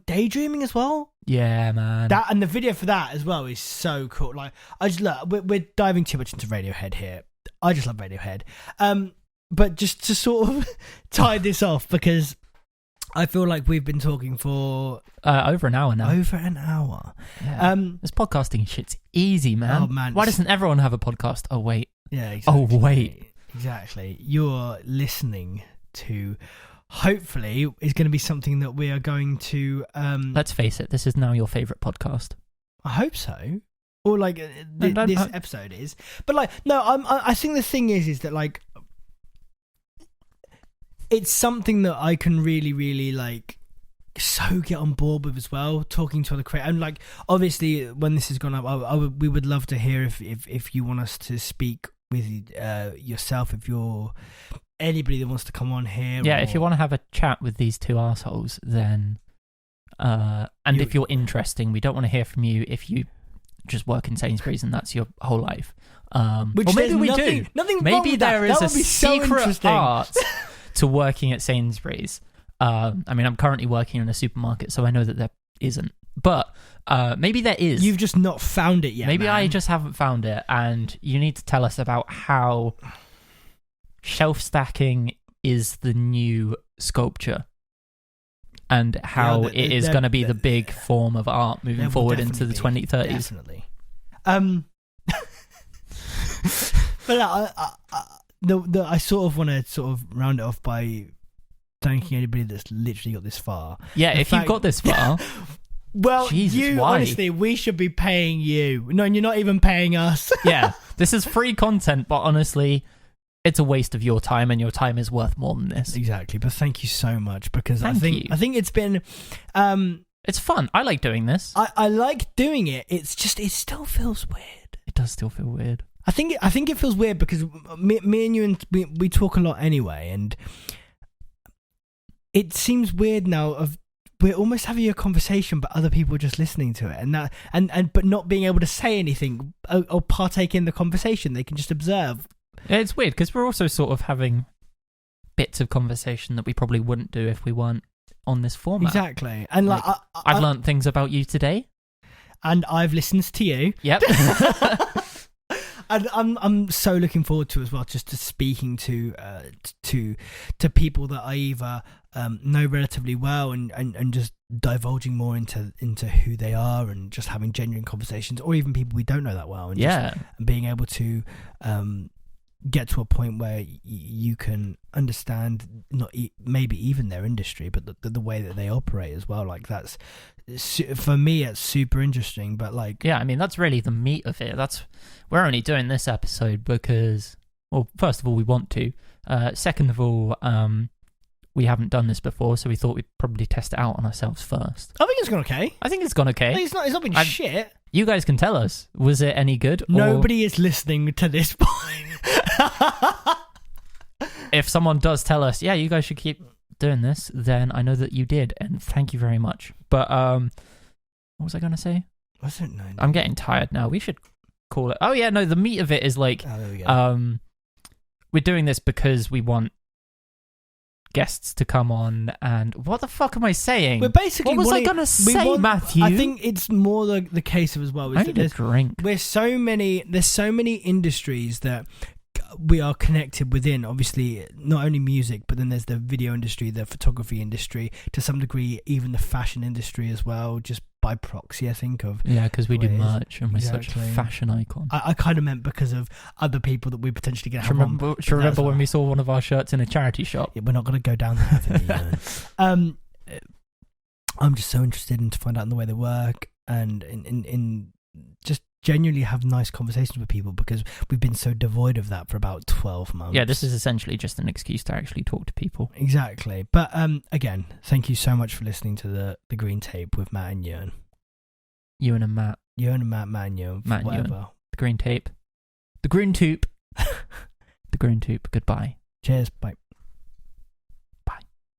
Speaker 1: Daydreaming as well?
Speaker 2: Yeah, man.
Speaker 1: That and the video for that as well is so cool. Like, I just look, we're diving too much into Radiohead here. I just love Radiohead. But just to sort of tie this off, because I feel like we've been talking for
Speaker 2: over an hour now.
Speaker 1: Over an hour.
Speaker 2: Yeah. This podcasting shit's easy, man.
Speaker 1: Oh man,
Speaker 2: why doesn't everyone have a podcast? Oh wait.
Speaker 1: Yeah. Exactly.
Speaker 2: Oh wait.
Speaker 1: Exactly. You're listening to, hopefully, is going to be something that we are going to.
Speaker 2: Let's face it. This is now your favorite podcast.
Speaker 1: I hope so. Or like this episode is, but like no. I think the thing is that like it's something that I can really, really like so get on board with as well. Talking to other creators, and like obviously when this has gone up, we would love to hear if you want us to speak with yourself, if you're anybody that wants to come on here.
Speaker 2: Yeah, if you want to have a chat with these two assholes, then if you're interesting, we don't want to hear from you if you just work in Sainsbury's and that's your whole life.
Speaker 1: Which
Speaker 2: or maybe we
Speaker 1: nothing,
Speaker 2: do.
Speaker 1: Nothing
Speaker 2: maybe
Speaker 1: wrong
Speaker 2: there
Speaker 1: with
Speaker 2: is
Speaker 1: that.
Speaker 2: a
Speaker 1: Would be so
Speaker 2: secret art to working at Sainsbury's. I mean, I'm currently working in a supermarket, so I know that there isn't. But maybe there is.
Speaker 1: You've just not found it yet.
Speaker 2: Maybe
Speaker 1: man.
Speaker 2: I just haven't found it, and you need to tell us about how shelf stacking is the new sculpture, and how it is going to be the big form of art moving forward into the 2030s.
Speaker 1: Definitely. But I sort of want to sort of round it off by thanking anybody that's literally got this far.
Speaker 2: Yeah, if you've got this far,
Speaker 1: Well,
Speaker 2: Jesus, why?
Speaker 1: honestly, we should be paying you. No, and you're not even paying us.
Speaker 2: Yeah, this is free content, but honestly, it's a waste of your time, and your time is worth more than this.
Speaker 1: Exactly, but thank you so much, because I
Speaker 2: Thank
Speaker 1: think
Speaker 2: you.
Speaker 1: it's been
Speaker 2: It's fun. I like doing this.
Speaker 1: I like doing it. It's just it still feels weird.
Speaker 2: It does still feel weird.
Speaker 1: I think it feels weird because me and you we talk a lot anyway, and it seems weird now of we're almost having a conversation, but other people are just listening to it, and that and but not being able to say anything or partake in the conversation. They can just observe.
Speaker 2: It's weird because we're also sort of having bits of conversation that we probably wouldn't do if we weren't on this format.
Speaker 1: Exactly, and like
Speaker 2: I've learned things about you today,
Speaker 1: and I've listened to you.
Speaker 2: Yep.
Speaker 1: And I'm so looking forward to as well, just to speaking to people that I either know relatively well and just divulging more into who they are and just having genuine conversations, or even people we don't know that well, and just being able to get to a point where you can understand maybe even their industry, but the way that they operate as well. Like that's, for me, it's super interesting. But like,
Speaker 2: yeah, I mean, that's really the meat of it. We're only doing this episode because, well, first of all, we want to. Second of all, we haven't done this before, so we thought we'd probably test it out on ourselves first.
Speaker 1: I think it's gone okay.
Speaker 2: I think it's gone okay.
Speaker 1: It's not been shit.
Speaker 2: You guys can tell us. Was it any good?
Speaker 1: Nobody is listening to this point.
Speaker 2: If someone does tell us, yeah, you guys should keep doing this, then I know that you did, and thank you very much. But what was I going to say?
Speaker 1: I don't know.
Speaker 2: I'm getting tired now. We should call it. Oh yeah, no, the meat of it is like,
Speaker 1: there we go.
Speaker 2: We're doing this because we want guests to come on, and what the fuck am I saying?
Speaker 1: We're basically,
Speaker 2: what was I going to say, Matthew?
Speaker 1: I think it's more the case of as well.
Speaker 2: I need a drink.
Speaker 1: There's so many industries that we are connected within. Obviously, not only music, but then there's the video industry, the photography industry, to some degree, even the fashion industry as well, just by proxy, I think of.
Speaker 2: Yeah, because we do merch and we're such a
Speaker 1: Exactly.
Speaker 2: fashion icon.
Speaker 1: I kind of meant because of other people that we're potentially going to have on.
Speaker 2: Do you remember when we saw one of our shirts in a charity shop?
Speaker 1: Yeah, we're not going to go down that avenue. I'm just so interested in to find out in the way they work, and in just genuinely have nice conversations with people, because we've been so devoid of that for about 12 months.
Speaker 2: Yeah, this is essentially just an excuse to actually talk to people.
Speaker 1: Exactly. But again, thank you so much for listening to the Green Tape with Matt and Ewan.
Speaker 2: Ewan and Matt.
Speaker 1: Ewan and Matt and Ewan.
Speaker 2: Matt and
Speaker 1: whatever.
Speaker 2: Ewan. The Green Tape. The Green Tube. The Green Tube. Goodbye.
Speaker 1: Cheers. Bye.